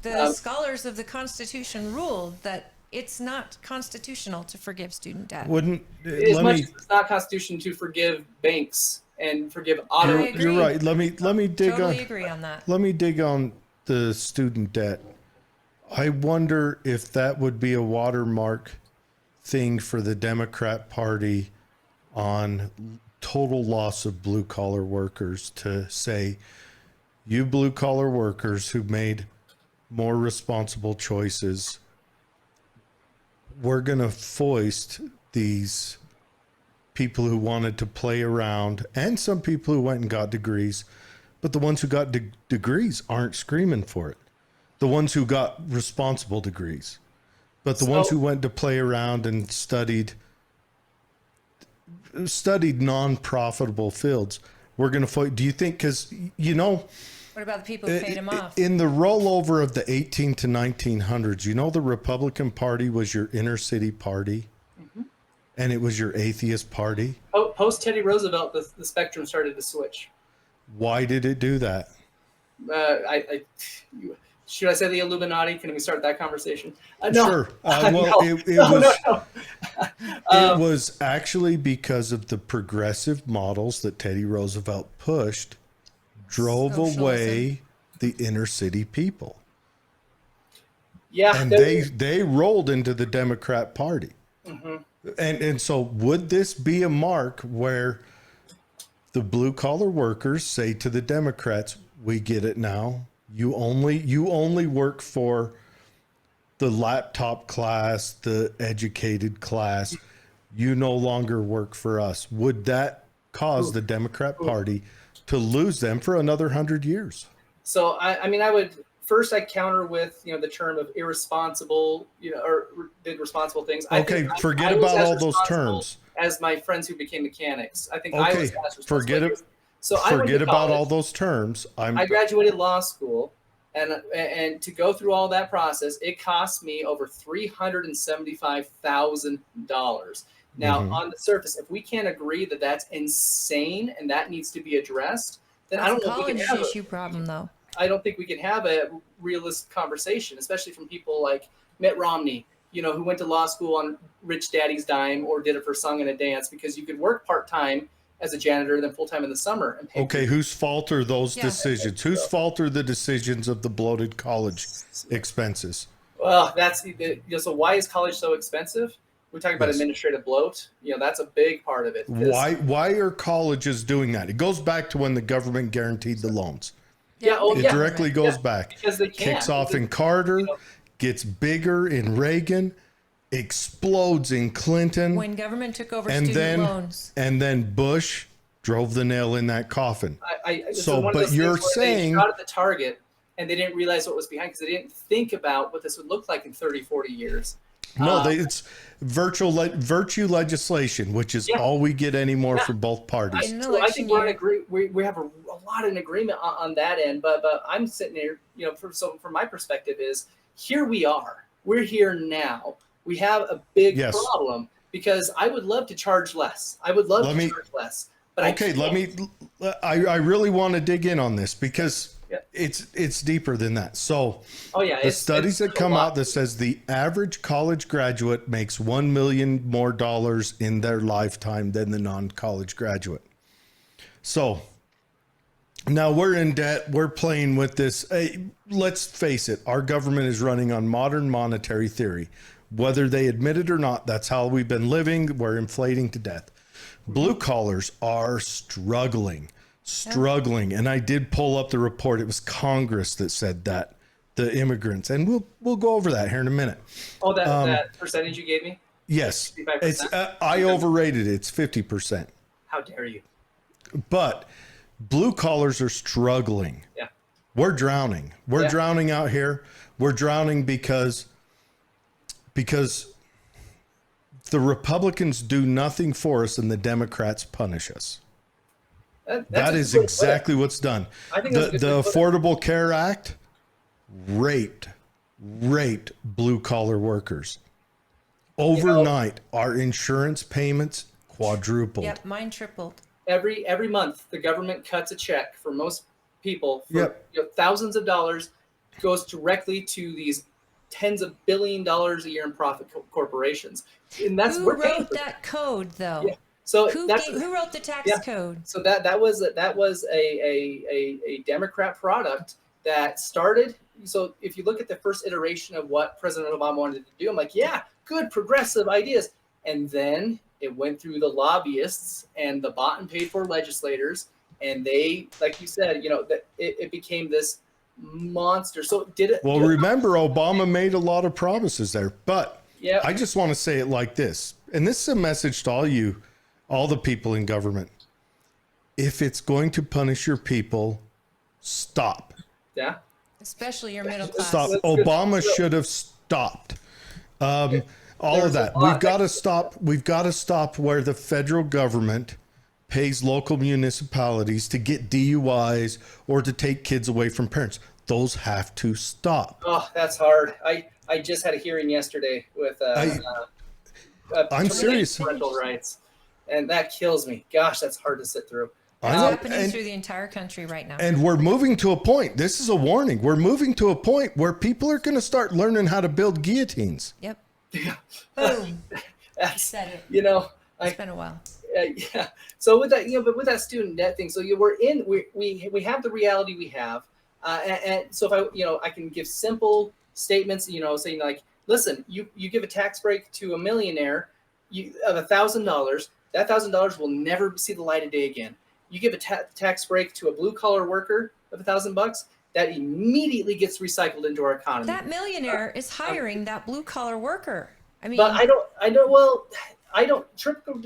The scholars of the Constitution ruled that it's not constitutional to forgive student debt. It's not constitutional to forgive banks and forgive auto. You're right. Let me dig totally agree on that. Let me dig on the student debt. I wonder if that would be a watermark thing for the Democrat Party on total loss of blue collar workers, to say, you blue collar workers who made more responsible choices, we're going to foist these people who wanted to play around, and some people who went and got degrees, but the ones who got degrees aren't screaming for it. The ones who got responsible degrees, but the ones who went to play around and studied non-profitable fields, we're going to fight. Do you think, because, what about the people who paid him off? In the rollover of the 18 to 1900s, the Republican Party was your inner city party, and it was your atheist party. Post Teddy Roosevelt, the spectrum started to switch. Why did it do that? Should I say the Illuminati? Can we start that conversation? No. Sure. Well, No. It was actually because of the progressive models that Teddy Roosevelt pushed, drove Socialism. away the inner city people. Yeah, And they rolled into the Democrat Party. Mm-hmm. And so would this be a mark where the blue collar workers say to the Democrats, we get it now. You only work for the laptop class, the educated class. You no longer work for us. Would that cause the Democrat Party to lose them for another 100 years? So I would first counter with the term of irresponsible, or did responsible things. Forget about all those terms. As my friends who became mechanics, I think Okay, I was as responsible. Forget about all those terms. I graduated law school, and to go through all that process, it cost me over $375,000. Now, on the surface, if we can't agree that that's insane and that needs to be addressed, then I don't know if we can have issue problem though. I don't think we can have a realistic conversation, especially from people like Mitt Romney, who went to law school on Rich Daddy's dime or did it for song and a dance, because you could work part-time as a janitor, then full-time in the summer. And pay whose fault are those decisions? Whose fault are the decisions of the bloated college expenses? Well, that's so why is college so expensive? We're talking about administrative bloat. That's a big part of it. Why are colleges doing that? It goes back to when the government guaranteed the loans. It directly goes back. Because they can. Kicks off in Carter, gets bigger in Reagan, explodes in Clinton. When government took over student loans. And then Bush drove the nail in that coffin. But you're saying they shot at the target and they didn't realize what was behind, because they didn't think about what this would look like in 30, 40 years. No, it's virtue legislation, which is all we get anymore from both parties. I think we have a lot in agreement on that end, but I'm sitting here, from my perspective is, here we are. We're here now. We have a big problem, because I would love to charge less. I would love to charge less. But I really want to dig in on this, because it's deeper than that. So the studies that come out that says the average college graduate makes $1 million more in their lifetime than the non-college graduate. So now we're in debt. We're playing with this. Let's face it. Our government is running on modern monetary theory. Whether they admit it or not, that's how we've been living. We're inflating to death. Blue collars are struggling. And I did pull up the report. It was Congress that said that, the immigrants, and we'll go over that here in a minute. Oh, that percentage you gave me? Yes. It's I overrated it. It's 50%. How dare you? But blue collars are struggling. Yeah. We're drowning. We're drowning out here. We're drowning because the Republicans do nothing for us and the Democrats punish us. That is exactly what's done. I think the Affordable Care Act raped blue collar workers. Overnight, our insurance payments quadrupled. Yep, mine tripled. Every month, the government cuts a check for most people for thousands of dollars, goes directly to these tens of $billions a year in profit corporations. And that's who wrote that code, though? Yeah. So who wrote the tax code? So that was a Democrat product that started. So if you look at the first iteration of what President Obama wanted to do, I'm like, yeah, good progressive ideas. And then it went through the lobbyists and the bought and paid for legislators, and they, like you said, that it became this monster. So did it? Well, remember, Obama made a lot of promises there, but I just want to say it like this, and this is a message to all the people in government. If it's going to punish your people, stop. Yeah. Especially your middle class. Stop. Obama should have stopped. All of that. We've got to stop. We've got to stop where the federal government pays local municipalities to get DUIs or to take kids away from parents. Those have to stop. Oh, that's hard. I just had a hearing yesterday with I'm serious. Parental rights, and that kills me. Gosh, that's hard to sit through. I It's know. happening through the entire country right now. And we're moving to a point. This is a warning. We're moving to a point where people are going to start learning how to build guillotines. Yep. Yeah. Boom. You That's, said it. you know, It's been a while. yeah. So with that, but with that student debt thing, so we have the reality we have, and so if I can give simple statements, saying like, listen, you give a tax break to a millionaire, of $1,000, that $1,000 will never see the light of day again. You give a tax break to a blue collar worker of $1,000, that immediately gets recycled into our economy. That millionaire is hiring that blue collar worker. I mean, But I don't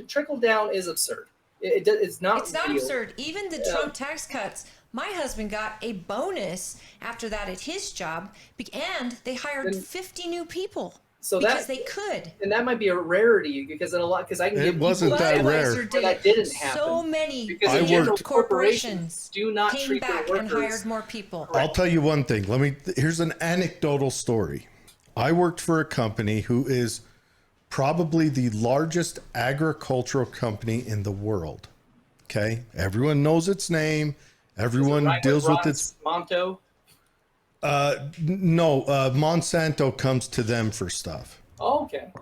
trickle down is absurd. It's not. It's not real. absurd. Even the Trump tax cuts, my husband got a bonus after that at his job, and they hired 50 new people because they could. And that might be a rarity because I can. It wasn't that rare. That didn't happen. So many because corporations do not came treat back their and workers. hired more people. I'll tell you one thing. Here's an anecdotal story. I worked for a company who is probably the largest agricultural company in the world. Okay. Everyone knows its name. Everyone deals with its Monto. No, Monsanto comes to them for stuff. Oh, okay.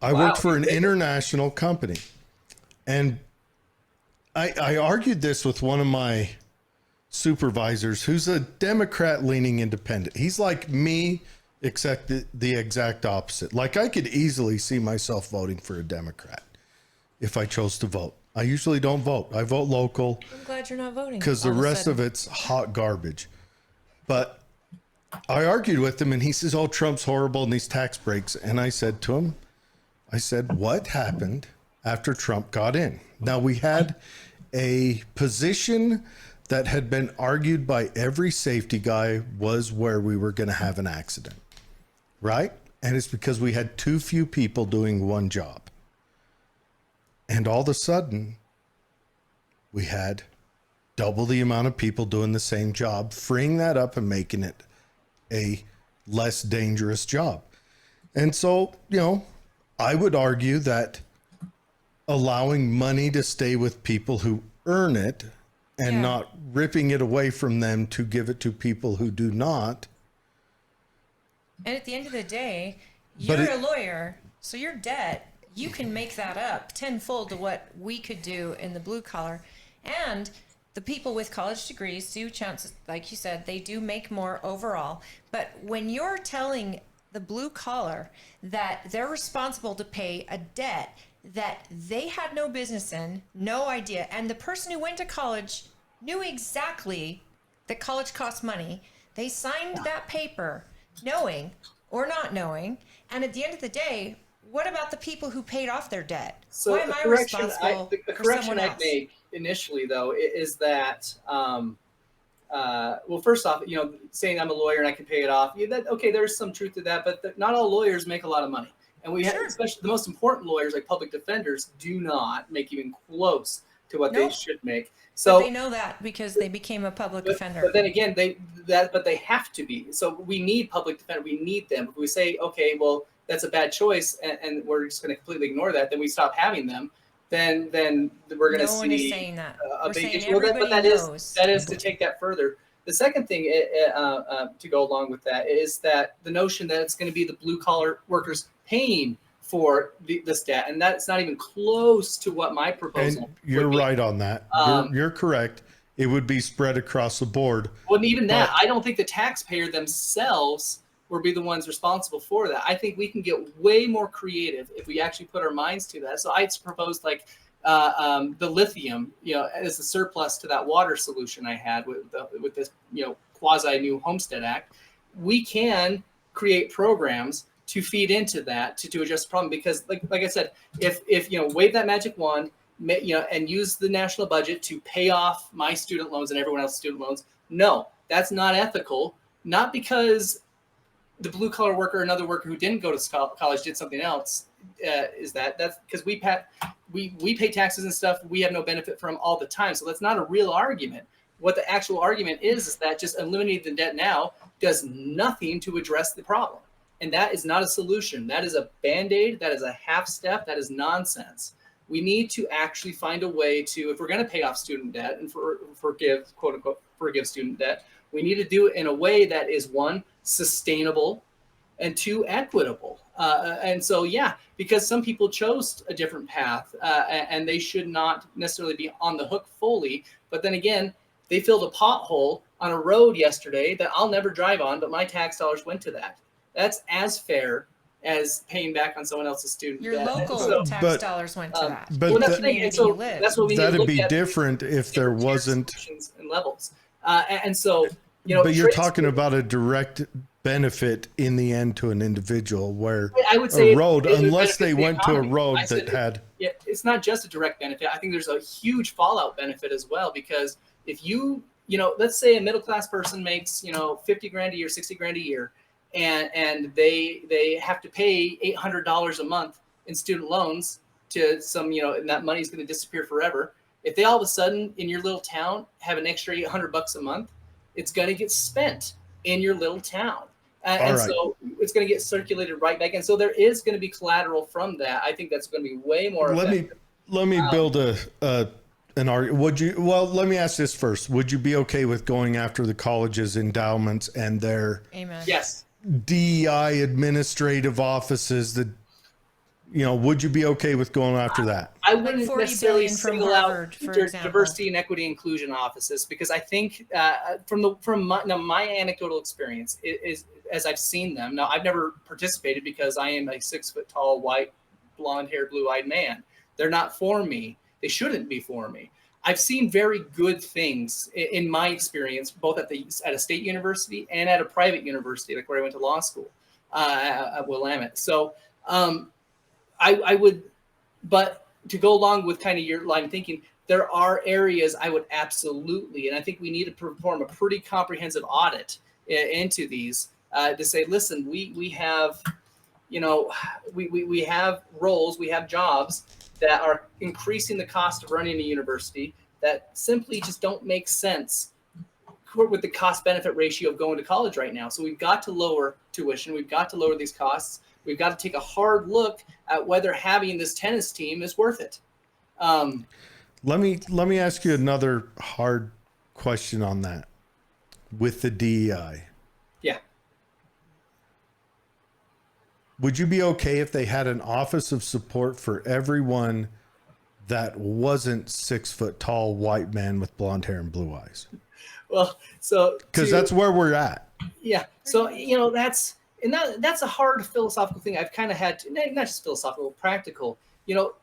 I worked for an international company, and I argued this with one of my supervisors who's a Democrat leaning independent. He's like me, except the exact opposite. Like, I could easily see myself voting for a Democrat if I chose to vote. I usually don't vote. I vote local. I'm glad you're not voting. Because the rest of it's hot garbage. But I argued with him, and he says, oh, Trump's horrible and these tax breaks. And I said to him, what happened after Trump got in? Now, we had a position that had been argued by every safety guy was where we were going to have an accident, right? And it's because we had too few people doing one job. And all of a sudden, we had double the amount of people doing the same job, freeing that up and making it a less dangerous job. And so, I would argue that allowing money to stay with people who earn it and not ripping it away from them to give it to people who do not. And at the end of the day, you're a lawyer, so your debt, you can make that up tenfold to what we could do in the blue collar. And the people with college degrees do chances, like you said, they do make more overall. But when you're telling the blue collar that they're responsible to pay a debt that they had no business in, no idea, and the person who went to college knew exactly that college costs money, they signed that paper knowing or not knowing, and at the end of the day, what about the people who paid off their debt? So why am I responsible the for correction someone else? I'd make initially, though, is that, well, first off, saying I'm a lawyer and I can pay it off, there's some truth to that, but not all lawyers make a lot of money. And we have, especially the most important lawyers, like public defenders, do not make even close to what they should make. So but they know that because they became a public defender. But then again, they have to be. So we need public defender. We need them. If we say, okay, well, that's a bad choice, and we're just going to completely ignore that, then we stop having them. Then we're going to see. No one is saying that. A We're big saying issue. everybody But knows. that is to take that further. The second thing to go along with that is that the notion that it's going to be the blue collar workers paying for this debt, and that's not even close to what my proposal. And you're right on that. You're correct. It would be spread across the board. Well, and even that, I don't think the taxpayer themselves will be the ones responsible for that. I think we can get way more creative if we actually put our minds to that. So I proposed like the lithium, as a surplus to that water solution I had with this, quasi new Homestead Act. We can create programs to feed into that to address the problem, because like I said, if wave that magic wand, and use the national budget to pay off my student loans and everyone else's student loans, no, that's not ethical. Not because the blue collar worker or another worker who didn't go to college did something else. That's because we pay taxes and stuff we have no benefit from all the time. So that's not a real argument. What the actual argument is that just eliminating the debt now does nothing to address the problem. And that is not a solution. That is a Band-Aid. That is a half step. That is nonsense. we need to actually find a way to, if we're going to pay off student debt and forgive, quote unquote, forgive student debt, we need to do it in a way that is, one, sustainable, and two, equitable. And so, yeah, because some people chose a different path, and they should not necessarily be on the hook fully. But then again, they filled a pothole on a road yesterday that I'll never drive on, but my tax dollars went to that. That's as fair as paying back on someone else's student Your debt. local tax dollars went to that. But that's the thing. And so that's what we need to that'd look be at. different if there wasn't. And levels. And so, you know, but you're talking about a direct benefit in the end to an individual, where I would say a road, unless they went to a road that had. Yeah, it's not just a direct benefit. I think there's a huge fallout benefit as well, because if you know, let's say a middle class person makes, you know, 50 grand a year, 60 grand a year, and they have to pay $800 a month in student loans to some, you know, and that money is going to disappear forever. If they all of a sudden in your little town have an extra $800 a month, it's going to get spent in your little town. And right. So it's going to get circulated right back in. So there is going to be collateral from that. I think that's going to be way more effective. Let me build an argument. Would you? Well, let me ask this first. Would you be okay with going after the college's endowments and their yes DEI administrative offices? That, you know, would you be okay with going after that? I wouldn't necessarily single out diversity and equity inclusion offices, because I think from my anecdotal experience is, as I've seen them. Now, I've never participated because I am a 6 foot tall, white, blonde haired, blue eyed man. They're not for me. They shouldn't be for me. I've seen very good things in my experience, both at a state university and at a private university, like where I went to law school at Willamette. So I would, but to go along with kind of your line of thinking, there are areas I would absolutely, and I think we need to perform a pretty comprehensive audit into these to say, listen, we have, you know, we have roles, we have jobs that are increasing the cost of running a university that simply just don't make sense with the cost benefit ratio of going to college right now. So we've got to lower tuition. We've got to lower these costs. We've got to take a hard look at whether having this tennis team is worth it. Let me ask you another hard question on that with the DEI. Yeah. Would you be okay if they had an office of support for everyone that wasn't 6 foot tall white man with blonde hair and blue eyes? Well, so because that's where we're at. Yeah. So, you know, that's a hard philosophical thing. I've kind of had to, not just philosophical, practical. You know,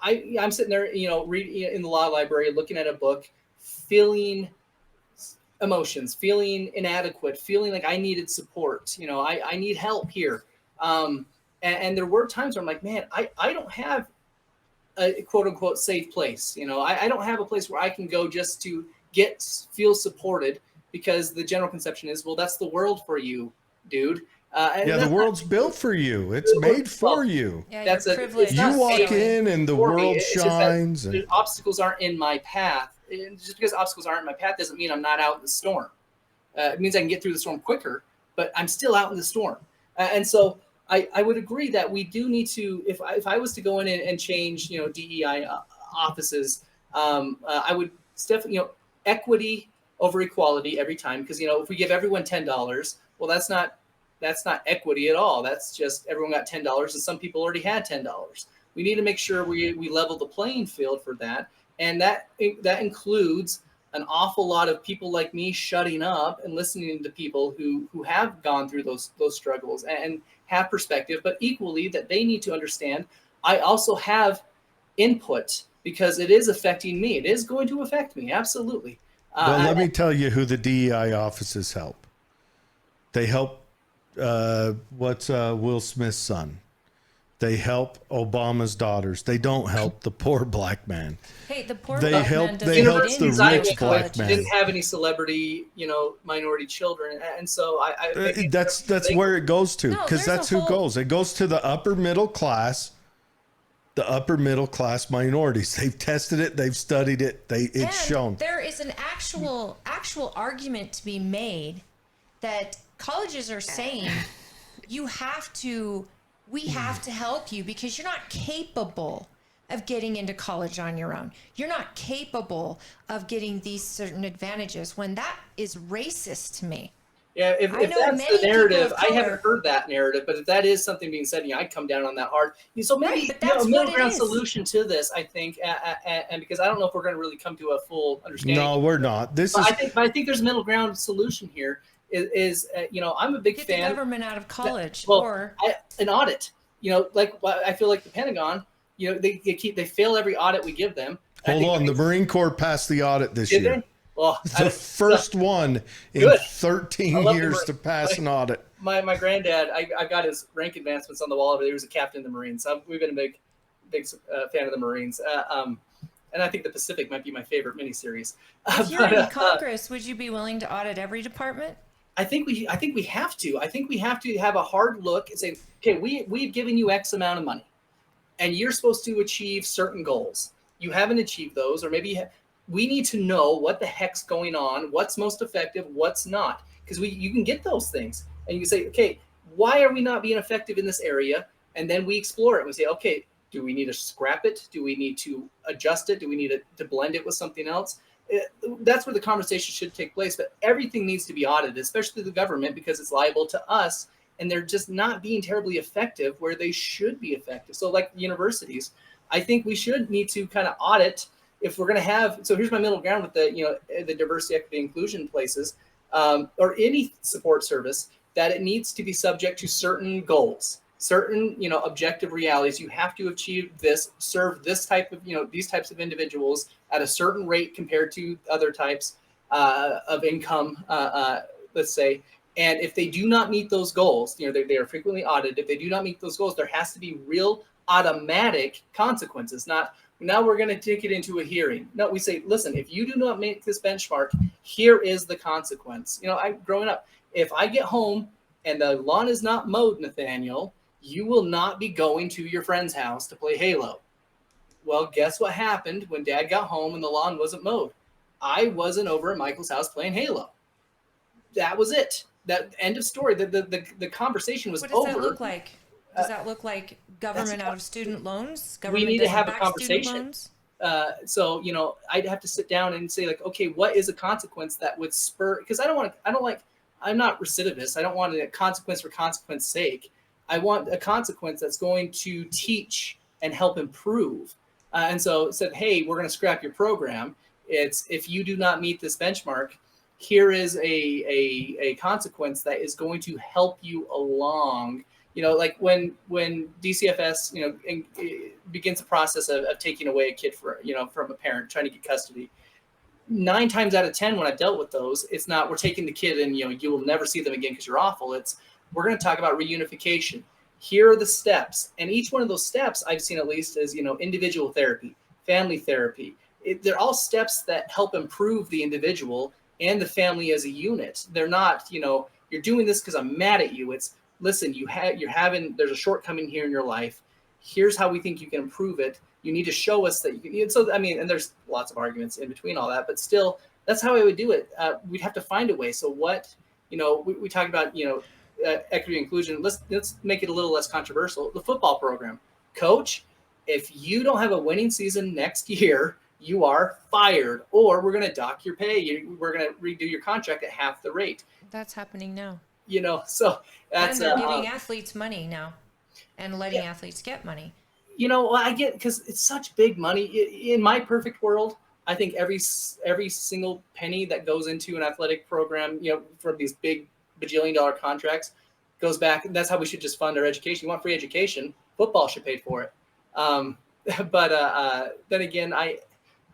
I'm sitting there, you know, reading in the law library, looking at a book, feeling emotions, feeling inadequate, feeling like I needed support. You know, I need help here. And there were times where I'm like, man, I don't have a quote unquote safe place. You know, I don't have a place where I can go just to feel supported, because the general conception is, well, that's the world for you, dude. The world's built for you. It's made for you. Yeah, that's a privilege. You walk in and the world shines. And obstacles aren't in my path. And just because obstacles aren't in my path doesn't mean I'm not out in the storm. It means I can get through the storm quicker, but I'm still out in the storm. And so I would agree that we do need to, if I was to go in and change, you know, DEI offices, I would definitely, you know, equity over equality every time. Because, you know, if we give everyone $10, well, that's not equity at all. That's just everyone got $10 and some people already had $10. We need to make sure we level the playing field for that. And that includes an awful lot of people like me shutting up and listening to people who have gone through those struggles and have perspective, but equally that they need to understand I also have input, because it is affecting me. It is going to affect me. Absolutely. Well, let me tell you who the DEI offices help. They help Will Smith's son. They help Obama's daughters. They don't help the poor black man. Hey, the poor they black help. man They help the rich black man. Didn't have any celebrity, you know, minority children, and so that's where it goes to, because that's who goes. It goes to the upper middle class. The upper middle class minorities. They've tested it. They've studied it. It's shown. There is an actual argument to be made that colleges are saying we have to help you because you're not capable of getting into college on your own. You're not capable of getting these certain advantages, when that is racist to me. Yeah, if I know that's many the narrative, people of I haven't color- heard that narrative, but if that is something being said, I'd come down on that hard. So maybe Right, but that's a what middle it ground is. solution to this, I think, and because I don't know if we're going to really come to a full understanding. No, we're not. This But is. I think there's a middle ground solution here. I'm a big Get the fan. government out of college, Well, or an audit. Like I feel like the Pentagon. They fail every audit we give them. Hold on. The Marine Corps passed the audit this Did year. they? Well, The first one in Good. 13 love the years Marine- to pass an audit. my granddad, I got his rank advancements on the wall, but he was a captain in the Marines. So we've been a big fan of the Marines. And I think the Pacific might be my favorite miniseries. if you're in Congress, would you be willing to audit every department? I think we have to. I think we have to have a hard look and say, okay, we've given you X amount of money, and you're supposed to achieve certain goals. You haven't achieved those, or maybe we need to know what the heck's going on, what's most effective, what's not, because you can get those things, and you can say, okay, why are we not being effective in this area? And then we explore it. We say, okay, do we need to scrap it? Do we need to adjust it? Do we need to blend it with something else? That's where the conversation should take place. But everything needs to be audited, especially the government, because it's liable to us, and they're just not being terribly effective where they should be effective. So like universities, I think we should need to kind of audit if we're going to have. So here's my middle ground with the diversity, equity, inclusion places, or any support service, that it needs to be subject to certain goals, certain objective realities. You have to achieve this, serve this type of these types of individuals at a certain rate compared to other types of income, let's say. And if they do not meet those goals, they are frequently audited. If they do not meet those goals, there has to be real automatic consequences. Not now we're going to take it into a hearing. No, we say, listen, if you do not make this benchmark, here is the consequence. Growing up, if I get home and the lawn is not mowed, Nathaniel, you will not be going to your friend's house to play Halo. Well, guess what happened when Dad got home and the lawn wasn't mowed? I wasn't over at Michael's house playing Halo. That was it. That end of story. The conversation was over. What does that look like? Does that look like government out of student loans? Government we need to doesn't have a back conversation. So I'd have to sit down and say, like, okay, what is a consequence that would spur? Because I'm not recidivist. I don't want a consequence for consequence sake. I want a consequence that's going to teach and help improve. And so it said, hey, we're going to scrap your program. It's if you do not meet this benchmark, here is a consequence that is going to help you along. Like when DCFS, begins the process of taking away a kid from a parent trying to get custody. 9 times out of 10, when I've dealt with those, it's not we're taking the kid and you will never see them again because you're awful. It's we're going to talk about reunification. Here are the steps, and each one of those steps I've seen at least is individual therapy, family therapy. They're all steps that help improve the individual and the family as a unit. They're not you're doing this because I'm mad at you. It's listen, there's a shortcoming here in your life. Here's how we think you can improve it. You need to show us that you can. So, and there's lots of arguments in between all that, but still, that's how I would do it. We'd have to find a way. So what, we talk about, equity and inclusion. Let's make it a little less controversial. The football program, coach, if you don't have a winning season next year, you are fired, or we're going to dock your pay. We're going to redo your contract at half the rate. That's happening now. So that's and they're giving athletes money now, and letting athletes get money. I get, because it's such big money. In my perfect world, I think every single penny that goes into an athletic program, from these big bajillion-dollar contracts, goes back. That's how we should just fund our education. You want free education? Football should pay for it. But then again,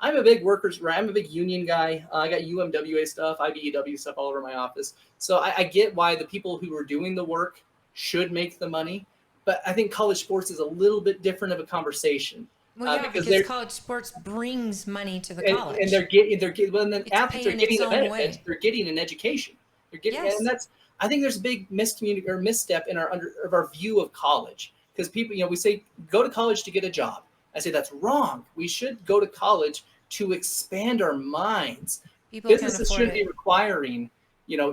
I'm a big I'm a big union guy. I got UMWA stuff, IBEW stuff all over my office. So I get why the people who are doing the work should make the money. But I think college sports is a little bit different of a conversation. Well, yeah, because college sports brings money to the college. And they're getting, well, and then athletes are getting the benefits. Way. They're getting an education. They're getting, and I think there's a big misstep in our view of college. Because people, we say, go to college to get a job. I say that's wrong. We should go to college to expand our minds. Businesses shouldn't be requiring,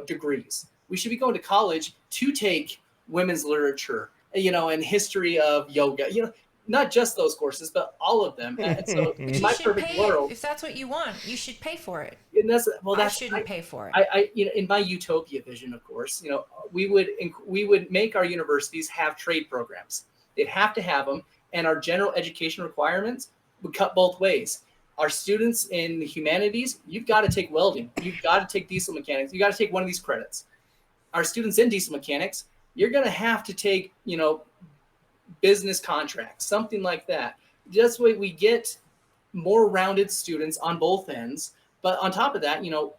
degrees. We should be going to college to take women's literature, and history of yoga. not just those courses, but all of them. And so in You my should perfect pay world, it. If that's what you want, you should pay for it. and that's I shouldn't pay for it. you know, in my utopia vision, of course, you know, we would make our universities have trade programs. They'd have to have them, and our general education requirements would cut both ways. Our students in the humanities, you've got to take welding, you've got to take diesel mechanics, you got to take one of these credits. Our students in diesel mechanics, you're going to have to take, you know, business contracts, something like that. Just the way we get more rounded students on both ends. But on top of that, you know,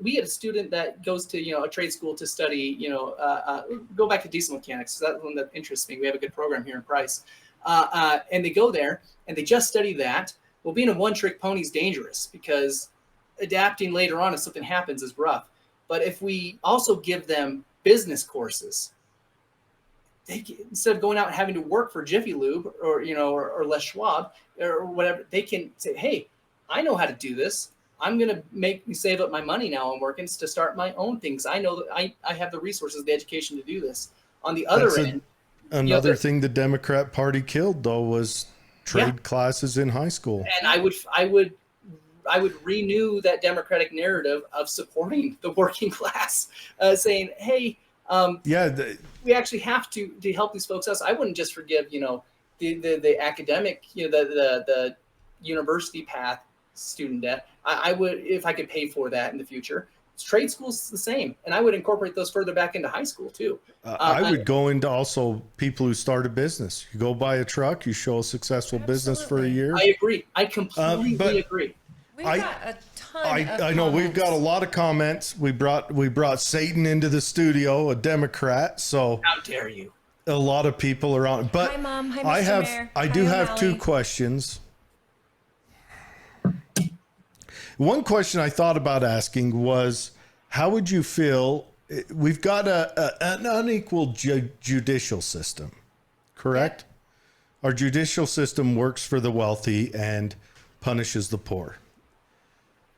we had a student that goes to, you know, a trade school to study, you know, go back to diesel mechanics. So that's one that interests me. We have a good program here in Price. And they go there and they just study that. Well, being a one-trick pony is dangerous because adapting later on if something happens is rough. But if we also give them business courses, instead of going out and having to work for Jiffy Lube or, you know, or Les Schwab or whatever, they can say, hey, I know how to do this. I'm going to make me save up my money now I'm working to start my own things. I know that I have the resources, the education to do this. On the other end, another thing the Democrat Party killed, though, was trade classes in high school. And I would renew that Democratic narrative of supporting the working class, saying, hey, we actually have to help these folks out. I wouldn't just forgive, you know, the academic, you know, the university path student debt. I would, if I could pay for that in the future. Trade school's the same, and I would incorporate those further back into high school too. I would go into also people who start a business. You go buy a truck, you show a successful business for a year. I agree. I completely agree. We've got a ton of I know comments. we've got a lot of comments. We brought Satan into the studio, a Democrat. So how dare you? A lot of people are on. But Hi, Mom. Hi, Mr. Mayor. I Hi, do have O'Malley. 2 questions. One question I thought about asking was, how would you feel? We've got an unequal judicial system, correct? Our judicial system works for the wealthy and punishes the poor.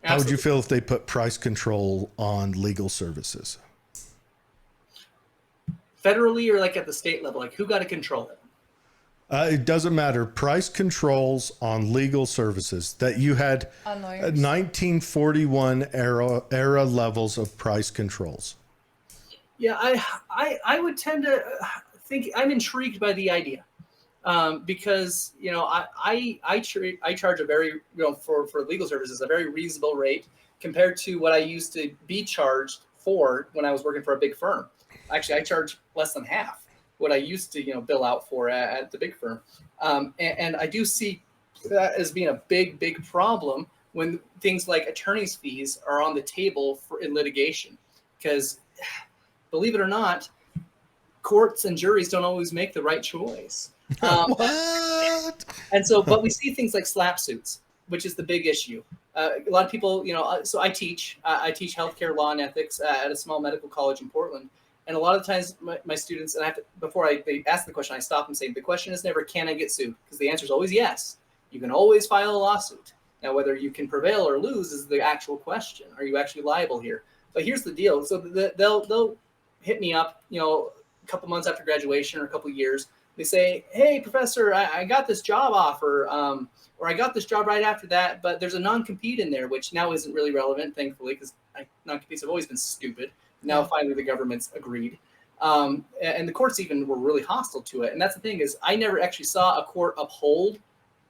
Absolutely. How would you feel if they put price control on legal services? Federally or like at the state level, like who got to control it? It doesn't matter. Price controls on legal services that you had On lawyers. 1941 era levels of price controls. Yeah, I would tend to think I'm intrigued by the idea because, you know, I charge a very, you know, for legal services, a very reasonable rate compared to what I used to be charged for when I was working for a big firm. Actually, I charge less than half what I used to, you know, bill out for at the big firm. And I do see that as being a big problem when things like attorney's fees are on the table in litigation. Because believe it or not, courts and juries don't always make the right choice. What? And so, but we see things like slap suits, which is the big issue. A lot of people, you know, so I teach healthcare law and ethics at a small medical college in Portland. And a lot of times my students, and I have to, before they ask the question, I stop and say, the question is never, can I get sued? Because the answer is always yes. You can always file a lawsuit. Now, whether you can prevail or lose is the actual question. Are you actually liable here? But here's the deal. So they'll hit me up, you know, a couple months after graduation or a couple years. They say, hey, professor, I got this job offer, or I got this job right after that, but there's a non-compete in there, which now isn't really relevant, thankfully, because non-competes have always been stupid. Now, finally, the government's agreed. And the courts even were really hostile to it. And that's the thing is I never actually saw a court uphold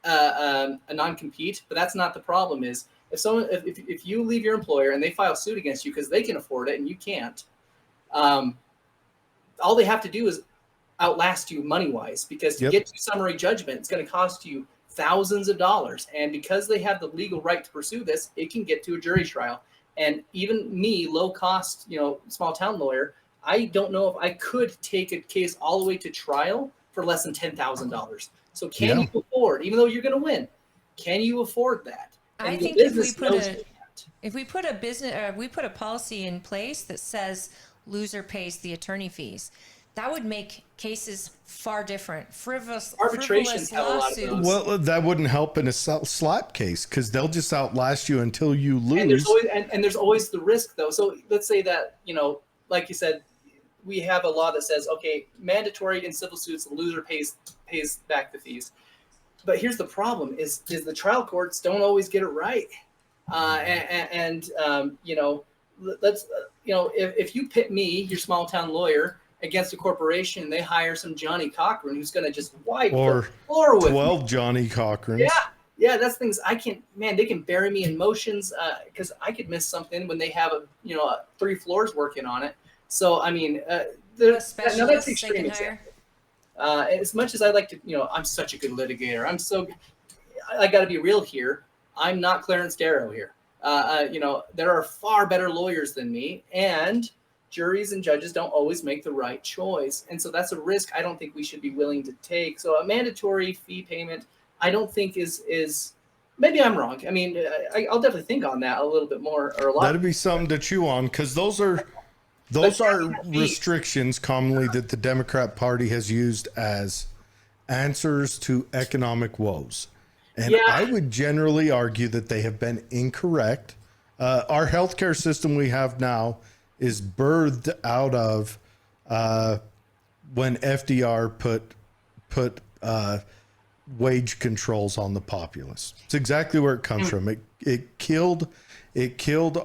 a non-compete, but that's not the problem is if you leave your employer and they file suit against you because they can afford it and you can't, all they have to do is outlast you money-wise because to get to summary judgment, it's going to cost you thousands of dollars. And because they have the legal right to pursue this, it can get to a jury trial. And even me, low cost, you know, small town lawyer, I don't know if I could take a case all the way to trial for less than $10,000. So can you afford, even though you're going to win, can you afford that? And I think if we put a policy in place that says loser pays the attorney fees, that would make cases far different. Arbitrations have a lot of those. Well, that wouldn't help in a slap case because they'll just outlast you until you lose. And there's always the risk, though. So let's say that, you know, like you said, we have a law that says, okay, mandatory in civil suits, the loser pays back the fees. but here's the problem: is the trial courts don't always get it right, you know, let's you know, if you pit me, your small town lawyer, against a corporation, and they hire some Johnny Cochran who's going to just wipe Or the floor with 12 me. Johnny Cochrans. Yeah, that's things I can't. Man, they can bury me in motions because I could miss something when they have 3 floors working on it. So I mean, A that's specialist they extreme can example. As much as I like to, I'm such a good litigator. I got to be real here. I'm not Clarence Darrow here. There are far better lawyers than me, and juries and judges don't always make the right choice. And so that's a risk I don't think we should be willing to take. So a mandatory fee payment, I don't think is maybe I'm wrong. I mean, I'll definitely think on that a little bit more or a lot. That'd be something to chew on, because those are restrictions commonly that the Democrat Party has used as answers to economic woes. And I would generally argue that they have been incorrect. Our healthcare system we have now is birthed out of when FDR put wage controls on the populace. It's exactly where it comes from. It killed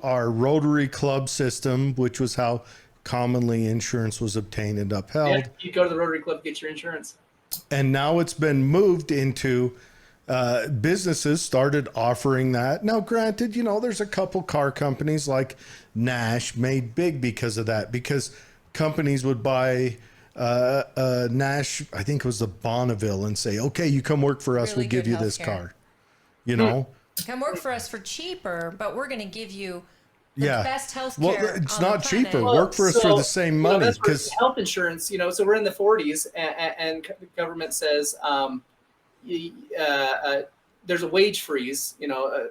our Rotary Club system, which was how commonly insurance was obtained and upheld. Yeah, you go to the Rotary Club, get your insurance. And now it's been moved into businesses started offering that. Now, granted, there's a couple car companies like Nash made big because of that, because companies would buy Nash, I think it was the Bonneville, and say, okay, you come work for us, Really we'll give you this healthcare. car, Come work for us for cheaper, but we're going to give you the Yeah. best health Well, care. it's on the not planet. cheaper. Work for us for the same money, that's where because health insurance, so we're in the 40s, and the government says there's a wage freeze,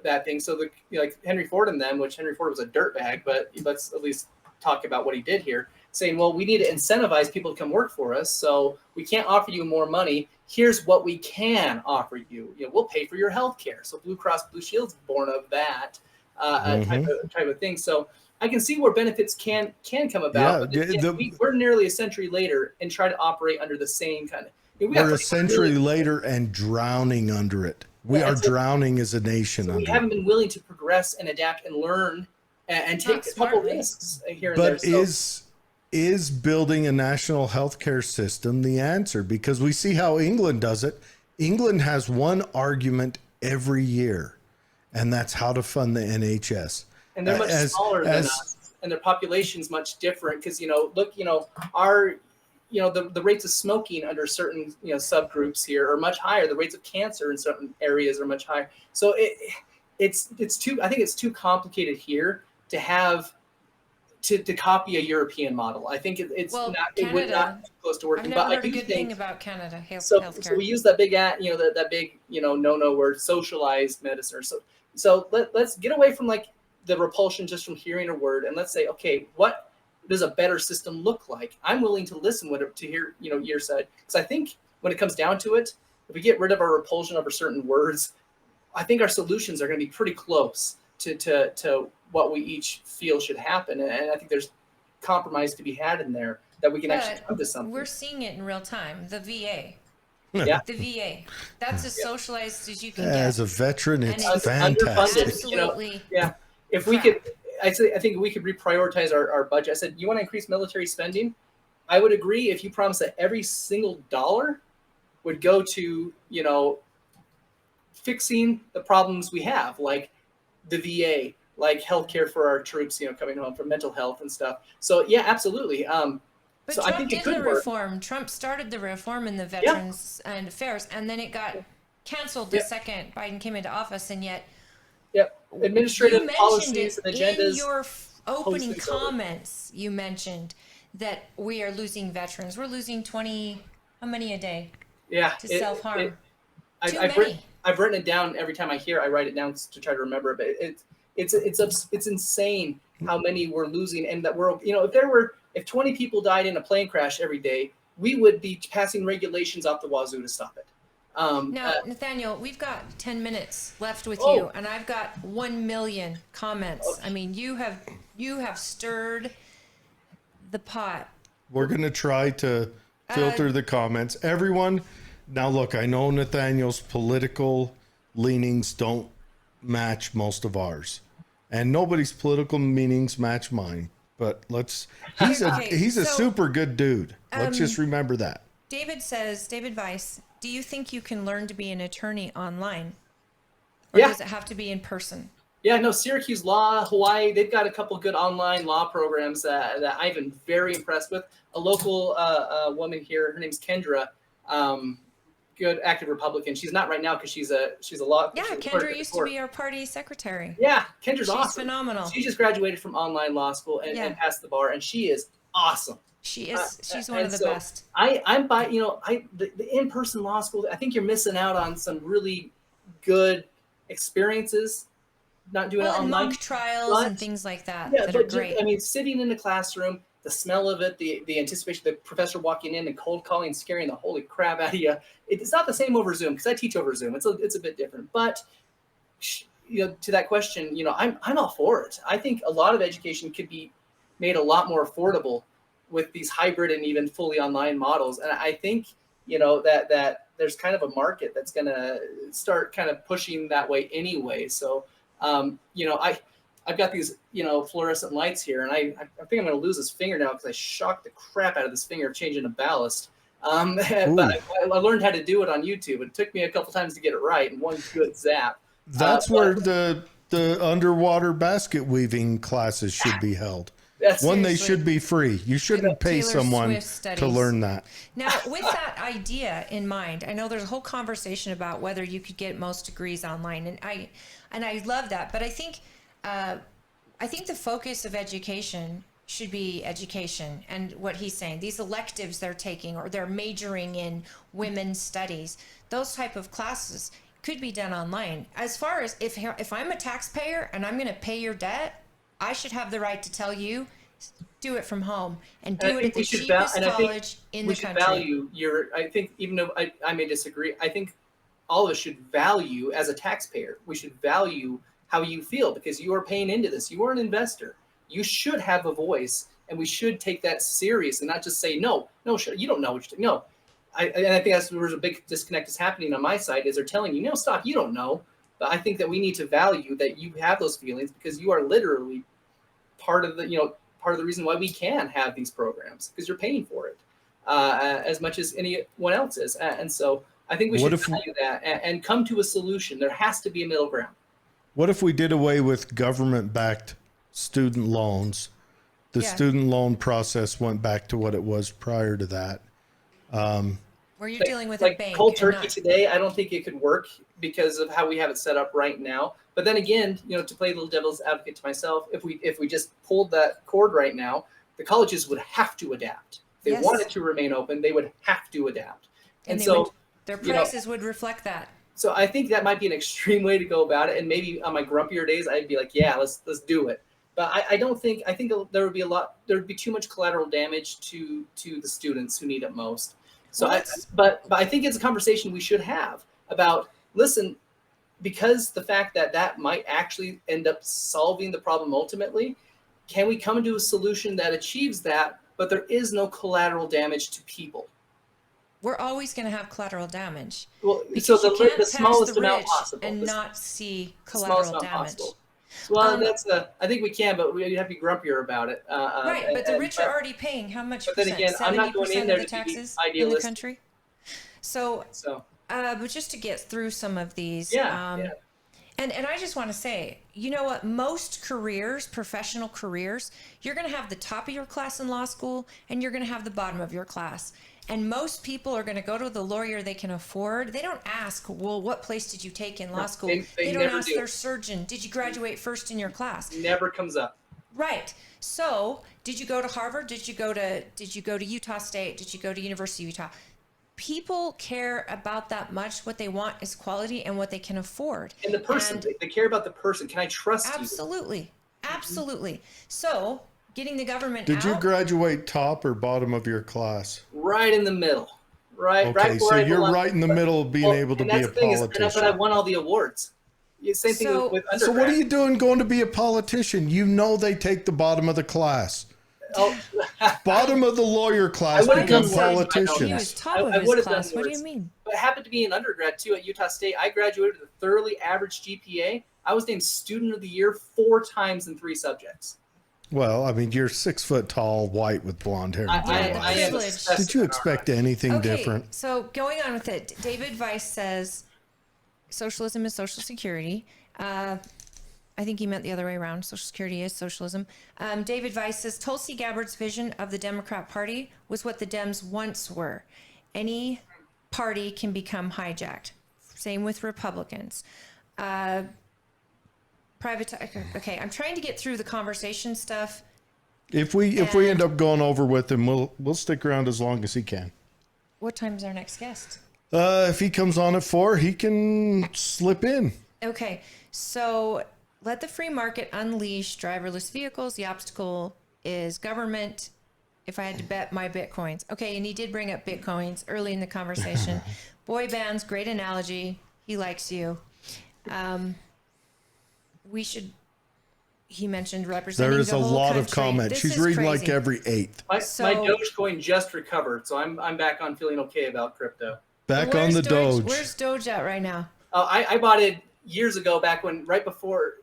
that thing. So like Henry Ford and them, which Henry Ford was a dirtbag, but let's at least talk about what he did here, saying, well, we need to incentivize people to come work for us. So we can't offer you more money. Here's what we can offer you. We'll pay for your health care. So Blue Cross Blue Shield's born of that type of thing. So I can see where benefits can come about. Yeah, but we're nearly a century later and try to operate under the same kind of. we're a century later and drowning under it. We are drowning as a nation. So we haven't been willing to progress and adapt and learn and take a couple risks here and there. But is building a national healthcare system the answer? Because we see how England does it. England has one argument every year, and that's how to fund the NHS. And they're much smaller than us, and their population's much different. Because our the rates of smoking under certain subgroups here are much higher. The rates of cancer in certain areas are much higher. So it's too complicated here to have to copy a European model. I think it would not be close to working. I've never but heard I a do good think thing about Canada. so Healthcare. we use that big no word, socialized medicine. So let's get away from like the repulsion just from hearing a word, and let's say, okay, what does a better system look like? I'm willing to listen to hear your side, because I think when it comes down to it, if we get rid of our repulsion over certain words, I think our solutions are going to be pretty close to what we each feel should happen, and I think there's compromise to be had in there that we can actually come to something. We're seeing it in real time. The VA. Yeah. The VA. That's as socialized as you can get. As a veteran, it's underfunded, fantastic. Absolutely. If we could, I think we could reprioritize our budget. I said, you want to increase military spending? I would agree if you promise that every single dollar would go to, fixing the problems we have, like the VA, like healthcare for our troops, coming home, for mental health and stuff. So yeah, absolutely. But so Trump I think did it could the work. reform. Trump started the reform in the Veterans and Affairs, and then it got canceled the second Biden came into office, and yet administrative policies and in agendas. your opening comments, you mentioned that we are losing veterans. We're losing 20, how many a day? Yeah, to self-harm. I've written it down every time I write it down to try to remember it. But it's insane how many we're losing, and that we're if 20 people died in a plane crash every day, we would be passing regulations out the wazoo to stop it. Now, Nathaniel, we've got 10 minutes left with you, and I've got 1 million comments. Okay. I mean, you have stirred the pot. We're going to try to filter the comments. Everyone, Now, look, I know Nathaniel's political leanings don't match most of ours, and nobody's political leanings match mine. But he's a super good dude. Let's just remember that. David says, David Weiss, do you think you can learn to be an attorney online? Or does it have to be in person? Yeah, no, Syracuse Law, Hawaii, they've got a couple good online law programs that I've been very impressed with. A local woman here, her name's Kendra, good active Republican. She's not right now because she's a law. Yeah, Kendra used to be our party secretary. Yeah, Kendra's She's awesome. Phenomenal. She just graduated from online law school and passed the bar, and she is awesome. She is. She's one of the best. I'm by the in-person law school. I think you're missing out on some really good experiences. Not doing it online. Mock trials and things like that. Yeah, that are great. I mean, sitting in the classroom, the smell of it, the anticipation, the professor walking in and cold calling, scaring the holy crap out of you. It's not the same over Zoom because I teach over Zoom. It's a bit different. But to that question, I'm all for it. I think a lot of education could be made a lot more affordable with these hybrid and even fully online models. And I think that there's kind of a market that's going to start kind of pushing that way anyway. So. I've got these, fluorescent lights here, and I think I'm going to lose this finger now because I shocked the crap out of this finger changing a ballast. But I learned how to do it on YouTube. It took me a couple times to get it right, and one good zap. That's where the underwater basket weaving classes should be held. They should be free. You shouldn't pay someone to learn that. Now, with that idea in mind, I know there's a whole conversation about whether you could get most degrees online, and I love that. But I think the focus of education should be education, and what he's saying, these electives they're taking, or they're majoring in women's studies, those type of classes could be done online. As far as if I'm a taxpayer and I'm going to pay your debt, I should have the right to tell you, do it from home and do it at the cheapest college in the country. I think even though I may disagree, I think all of us should value, as a taxpayer, we should value how you feel because you are paying into this. You are an investor. You should have a voice, and we should take that serious and not just say, no, you don't know what you're doing. No. I think that's where a big disconnect is happening on my side is they're telling you, no, stop, you don't know. But I think that we need to value that you have those feelings because you are literally part of the reason why we can have these programs because you're paying for it as much as anyone else is. And so I think we should value that and come to a solution. There has to be a middle ground. What if we did away with government-backed student loans? The student loan process went back to what it was prior to that. Where you're dealing with a bank. Cold turkey today, I don't think it could work because of how we have it set up right now. But then again, to play a little devil's advocate to myself, if we just pulled that cord right now, the colleges would have to adapt. If they wanted to remain open, they would have to adapt. And so their prices would reflect that. So I think that might be an extreme way to go about it. And maybe on my grumpier days, I'd be like, yeah, let's do it. But I think there would be too much collateral damage to the students who need it most. So but I think it's a conversation we should have about, listen, because the fact that might actually end up solving the problem ultimately, can we come to a solution that achieves that, but there is no collateral damage to people? We're always going to have collateral damage. Well, so the smallest amount possible. And not see collateral damage. Possible. Well, I think we can, but we have to be grumpier about it. Right, but the rich are already paying how much percent? But then again, I'm not going in there to taxes be idealistic. In the country. So, but just to get through some of these, and I just want to say, you know what? Most careers, professional careers, you're going to have the top of your class in law school, and you're going to have the bottom of your class. And most people are going to go to the lawyer they can afford. They don't ask, well, what place did you take in law school? They don't ask their surgeon, did you graduate first in your class? Never comes up. Right. So, did you go to Harvard? Did you go to Utah State? Did you go to University of Utah? People care about that much. What they want is quality and what they can afford. And the person, they care about the person. Can I trust you? Absolutely. Absolutely. So, getting the government Did you graduate top or bottom of your class? Right in the middle. Right. Okay, right so you're right in the middle of being able to be a politician. But I won all the awards. Same thing with undergrad. So what are you doing going to be a politician? You know they take the bottom of the class. Oh, Bottom of the lawyer class would've become done worse, I know politicians. He was top of I his would have done class. What do you worse. mean? But it happened to be an undergrad too at Utah State. I graduated with a thoroughly average GPA. I was named Student of the Year 4 times in 3 subjects. Well, I mean, you're 6 foot tall, white with blonde hair. And blue I eyes. am a privilege. specimen, Did you expect anything Okay, different? so going on with it, David Weiss says socialism is social security. I think he meant the other way around. Social security is socialism. David Weiss says Tulsi Gabbard's vision of the Democrat Party was what the Dems once were. Any party can become hijacked. Same with Republicans. Okay, I'm trying to get through the conversation stuff. If we end up going over with him, we'll stick around as long as he can. What time's our next guest? If he comes on at 4, he can slip in. Okay, so let the free market unleash driverless vehicles. The obstacle is government. If I had to bet my bitcoins. Okay, and he did bring up bitcoins early in the conversation. Boy bands, great analogy. He likes you. We should. He mentioned representing. There is the a whole lot of country. comments. This She's is reading crazy. like every 8th. My So- Dogecoin just recovered, so I'm back on feeling okay about crypto. Back Where's on the Doge. Where's Doge at right now? I bought it years ago, back when right before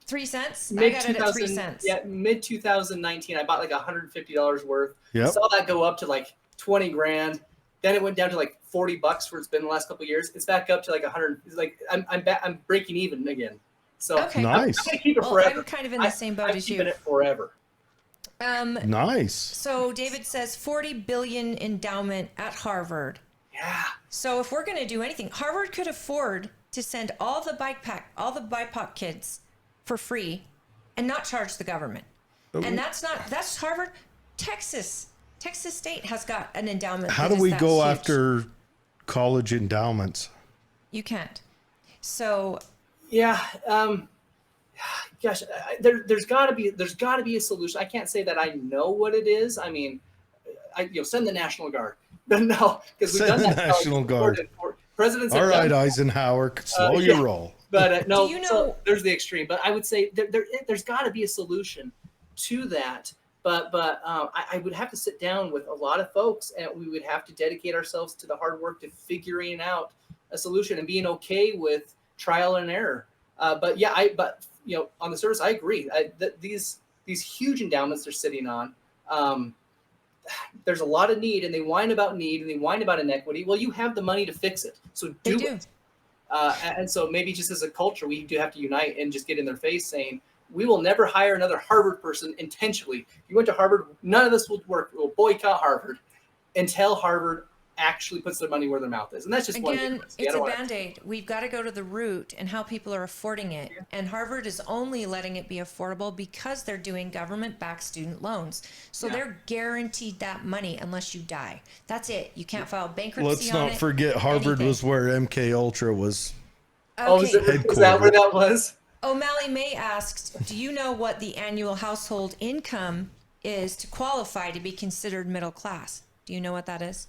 3 cents. I mid got it at 3 2000 cents. yeah, mid 2019. I bought like $150 worth. Yep. Saw that go up to like 20 grand. Then it went down to like $40 where it's been the last couple of years. It's back up to like 100. It's like I'm breaking even again. So Okay. Nice. I'm gonna keep it Well, forever. I'm kind of in the same boat I'm as keeping you. it forever. Nice. So David says 40 billion endowment at Harvard. Yeah. So if we're going to do anything, Harvard could afford to send all the BIPOC kids for free and not charge the government. And that's Harvard. Texas State has got an endowment. How that do is we that go huge. after college endowments? You can't. So Yeah. Gosh, there's got to be a solution. I can't say that I know what it is. I mean, send the National Guard. No, because we've Send done the that. National Guard. Presidents. All have right, done, Eisenhower, slow yeah. your roll. but no. Do you know- So there's the extreme. But I would say there's got to be a solution to that. But I would have to sit down with a lot of folks, and we would have to dedicate ourselves to the hard work to figuring out a solution and being okay with trial and error. But on the surface, I agree. These huge endowments they're sitting on, there's a lot of need, and they whine about need and they whine about inequity. Well, you have the money to fix it, so do it. And so maybe just as a culture, we do have to unite and just get in their face saying, we will never hire another Harvard person intentionally. If you went to Harvard, none of this will work. We'll boycott Harvard until Harvard actually puts their money where their mouth is. And that's just one again, difference. it's a Band-Aid. We've got to go to the root and how people are affording it. Yeah. And Harvard is only letting it be affordable because they're doing government-backed student loans. So they're guaranteed that money unless you die. That's it. You can't file bankruptcy Let's on not it, forget Harvard anything. was where MK Ultra was. Okay. Oh, is that where that was? O'Malley May asks, do you know what the annual household income is to qualify to be considered middle class? Do you know what that is?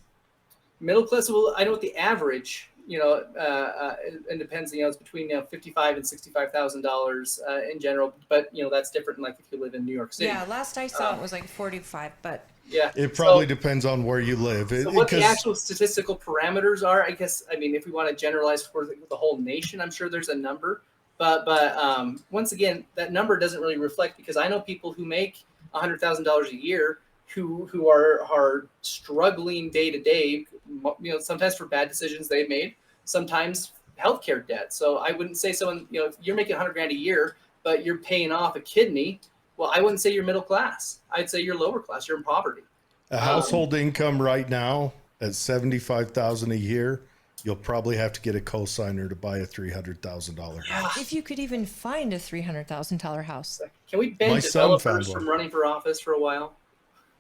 Middle class. Well, I know what the average. It depends. It's between $55,000 and $65,000 in general. But that's different. Like if you live in New York City. Yeah, last I saw it was like 45. But yeah, it probably depends on where you live. So what the actual statistical parameters are, I guess. I mean, if we want to generalize for the whole nation, I'm sure there's a number. But once again, that number doesn't really reflect, because I know people who make $100,000 a year who are struggling day to day, sometimes for bad decisions they've made, sometimes healthcare debt. So I wouldn't say someone, if you're making $100,000 a year, but you're paying off a kidney, well, I wouldn't say you're middle class. I'd say you're lower class. You're in poverty. A household income right now at $75,000 a year, you'll probably have to get a cosigner to buy a $300,000 house. if you could even find a $300,000 house. Can we ban My son found developers one. from running for office for a while?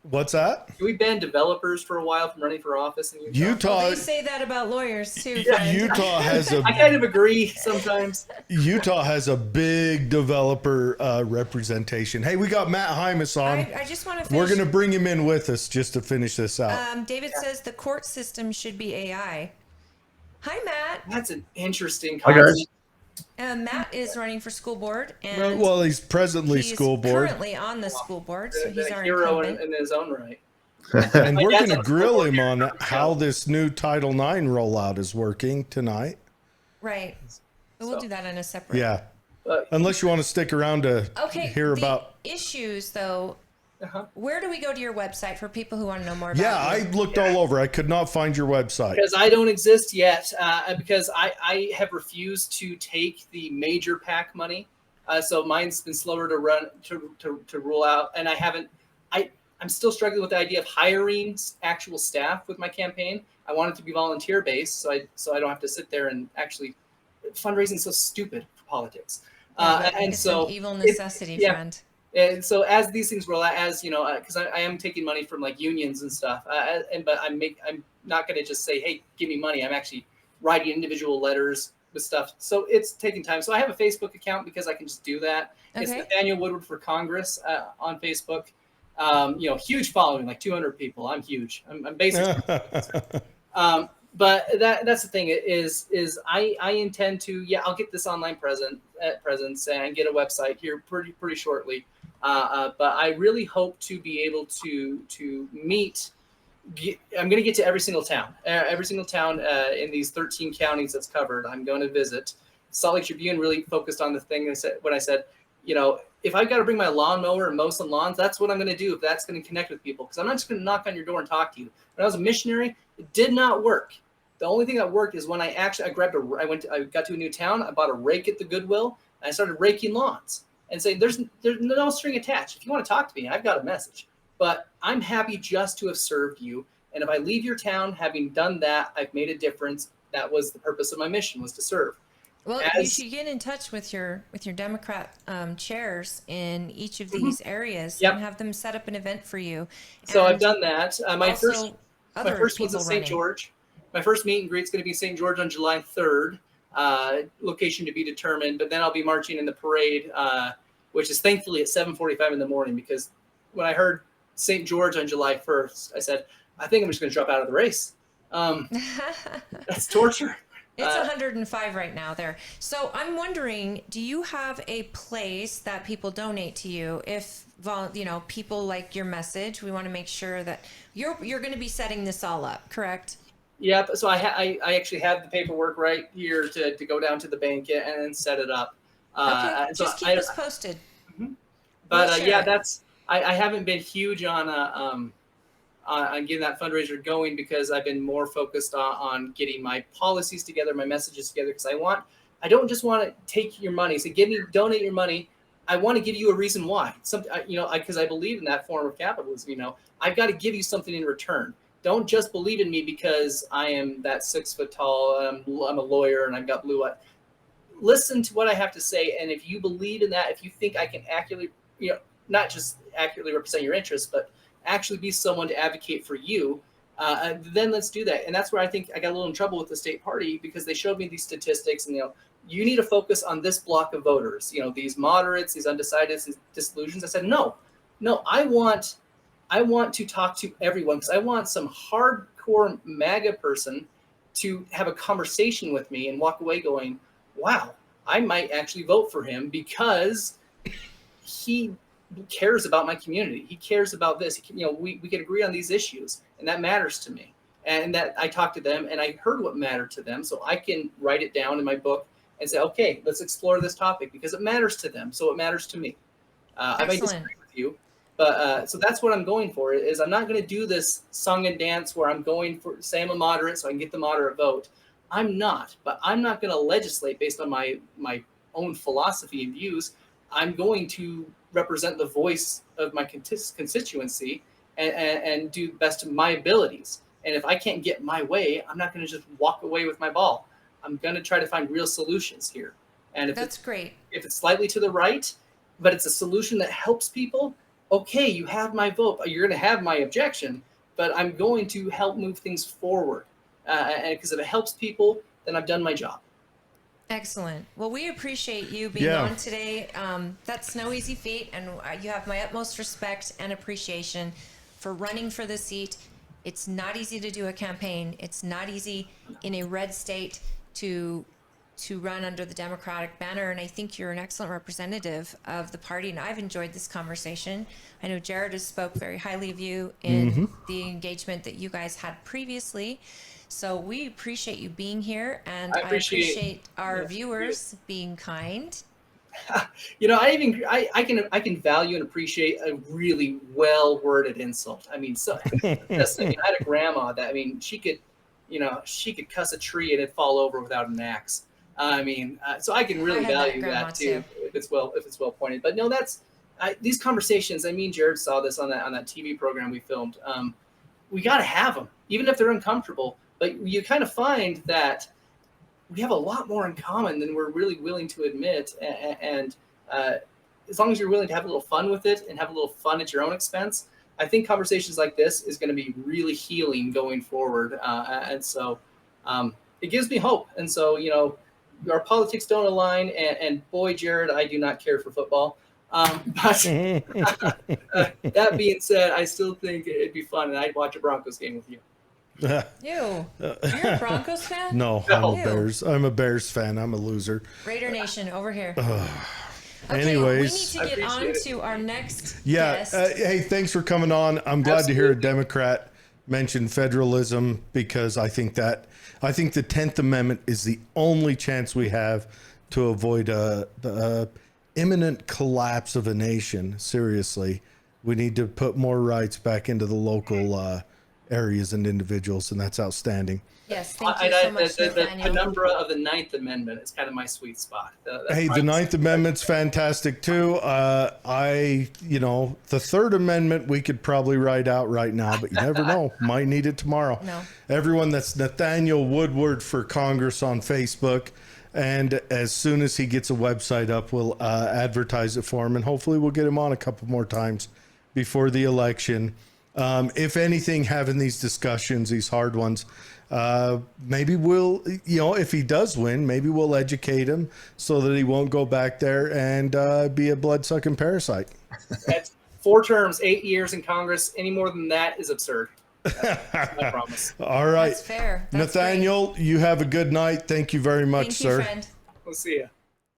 What's that? Can we ban developers for a while from running for office in Utah? Utah, They say that about lawyers too. Yeah. friend. Utah has I kind of agree sometimes. a big developer representation. Hey, we got Matt Hymas on. I just want to finish. We're going to bring him in with us just to finish this out. David says the court system should be AI. Hi, Matt. That's an interesting Hi, concept. guys. Matt is running for school board, and Well, he's presently he's school board, currently on the school board, so he's The our hero incumbent. in his own right. and My we're dad's going to on the school grill board him here in on North how Carolina. this new Title IX rollout is working tonight. Right. But we'll do that in a separate. Yeah. But, Unless you want to stick around to Okay. hear the about. issues, though. uh-huh. Where do we go to your website for people who want to know more about Yeah, I you? looked all over. I could not find your website. Because I don't exist yet, because I have refused to take the major PAC money. So mine's been slower to run to rule out, and I'm still struggling with the idea of hiring actual staff with my campaign. I want it to be volunteer based, so I don't have to sit there and actually fundraising is so stupid for politics. And It's so an evil necessity, friend. And so as these things roll out, as you know, because I am taking money from like unions and stuff, but I'm not going to just say, hey, give me money. I'm actually writing individual letters with stuff. So it's taking time. So I have a Facebook account because I can just do that. It's Okay. Nethaniel Woodward for Congress on Facebook. Huge following, like 200 people. I'm huge. I'm basically. But that's the thing is I intend to, I'll get this online presence and get a website here pretty shortly. But I really hope to be able to meet. I'm going to get to every single town in these 13 counties that's covered. I'm going to visit. Salt Lake Tribune really focused on the thing when I said, if I've got to bring my lawnmower and mow some lawns, that's what I'm going to do if that's going to connect with people. Because I'm not just going to knock on your door and talk to you. When I was a missionary, it did not work. The only thing that worked is when I got to a new town, I bought a rake at the Goodwill, and I started raking lawns and saying, there's no string attached. If you want to talk to me, I've got a message. But I'm happy just to have served you. And if I leave your town, having done that, I've made a difference. That was the purpose of my mission, was to serve. Well, you should get in touch with your Democrat chairs in each of these areas and have them set up an event for you. So I've done that. My first was at St. running. George. My first meet and greet is going to be St. George on July 3rd. Location to be determined, but then I'll be marching in the parade, which is thankfully at 7:45 in the morning. Because when I heard St. George on July 1st, I said, I think I'm just going to drop out of the race. That's torture. It's 105 right now there. So I'm wondering, do you have a place that people donate to you? If people like your message, we want to make sure that you're going to be setting this all up, correct? Yep. So I actually have the paperwork right here to go down to the bank and then set it up. Okay. Just keep us posted. Mm-hmm. But We'll share it. I haven't been huge on getting that fundraiser going because I've been more focused on getting my policies together, my messages together. Because I don't just want to take your money. So donate your money. I want to give you a reason why. Because I believe in that form of capitalism. I've got to give you something in return. Don't just believe in me because I am that 6 foot tall. I'm a lawyer and I've got blue eyes. Listen to what I have to say, and if you believe in that, if you think I can accurately, not just accurately represent your interests, but actually be someone to advocate for you, then let's do that. And that's where I think I got a little in trouble with the state party because they showed me these statistics, and you need to focus on this block of voters. These moderates, these undecideds, these disillusions. I said no, I want to talk to everyone because I want some hardcore MAGA person to have a conversation with me and walk away going, wow, I might actually vote for him because he cares about my community. He cares about this. We can agree on these issues, and that matters to me. And that I talked to them and I heard what mattered to them, so I can write it down in my book and say, okay, let's explore this topic because it matters to them, so it matters to me. I might disagree with you. But so that's what I'm going for. Is I'm not going to do this song and dance where I'm going for, say I'm a moderate so I can get the moderate vote. I'm not, but I'm not going to legislate based on my own philosophy and views. I'm going to represent the voice of my constituency and do the best of my abilities. And if I can't get my way, I'm not going to just walk away with my ball. I'm going to try to find real solutions here. And That's great. If it's slightly to the right, but it's a solution that helps people, okay, you have my vote. You're going to have my objection, but I'm going to help move things forward. And because if it helps people, then I've done my job. Excellent. Well, we appreciate you being on today. That's no easy feat, and you have my utmost respect and appreciation for running for the seat. It's not easy to do a campaign. It's not easy in a red state to to run under the Democratic banner. And I think you're an excellent representative of the party. And I've enjoyed this conversation. I know Jared has spoke very highly of you in the engagement that you guys had previously. So we appreciate you being here, and I appreciate our viewers being kind. You know, I can value and appreciate a really well worded insult. I mean, so I had a grandma that, I mean, she could cuss a tree and it'd fall over without an axe. I mean, so I can really value that too, if it's well pointed. But no, these conversations. I mean, Jared saw this on that TV program we filmed. We got to have them, even if they're uncomfortable. But you kind of find that we have a lot more in common than we're really willing to admit. And as long as you're willing to have a little fun with it and have a little fun at your own expense, I think conversations like this is going to be really healing going forward. And so it gives me hope. And so, you know, our politics don't align. And boy, Jared, I do not care for football. But that being said, I still think it'd be fun. And I'd watch a Broncos game with you. Ew. You're a Broncos fan? No, I'm a Bears fan. I'm a loser. Raider Nation over here. Okay, anyways, we need to get on to our next guest. Hey, thanks for coming on. I'm glad to hear a Democrat mention federalism, because I think the 10th Amendment is the only chance we have to avoid the imminent collapse of a nation. Seriously, we need to put more rights back into the local areas and individuals, and that's outstanding. Yes, thank you so much, Nathaniel. The penumbra of the 9th Amendment is kind of my sweet spot. The 9th Amendment's fantastic too. The 3rd Amendment we could probably write out right now, but you never know. Might need it tomorrow. No. Everyone, that's Nethaniel Woodward for Congress on Facebook. And as soon as he gets a website up, we'll advertise it for him, and hopefully we'll get him on a couple more times before the election. If anything, having these discussions, these hard ones, maybe we'll, if he does win, maybe we'll educate him so that he won't go back there and be a blood-sucking parasite. That's 4 terms, 8 years in Congress. Any more than that is absurd. That's my promise. All right. That's fair. Nathaniel, you have a good night. Thank you very much, Thank you, sir. friend. We'll see you.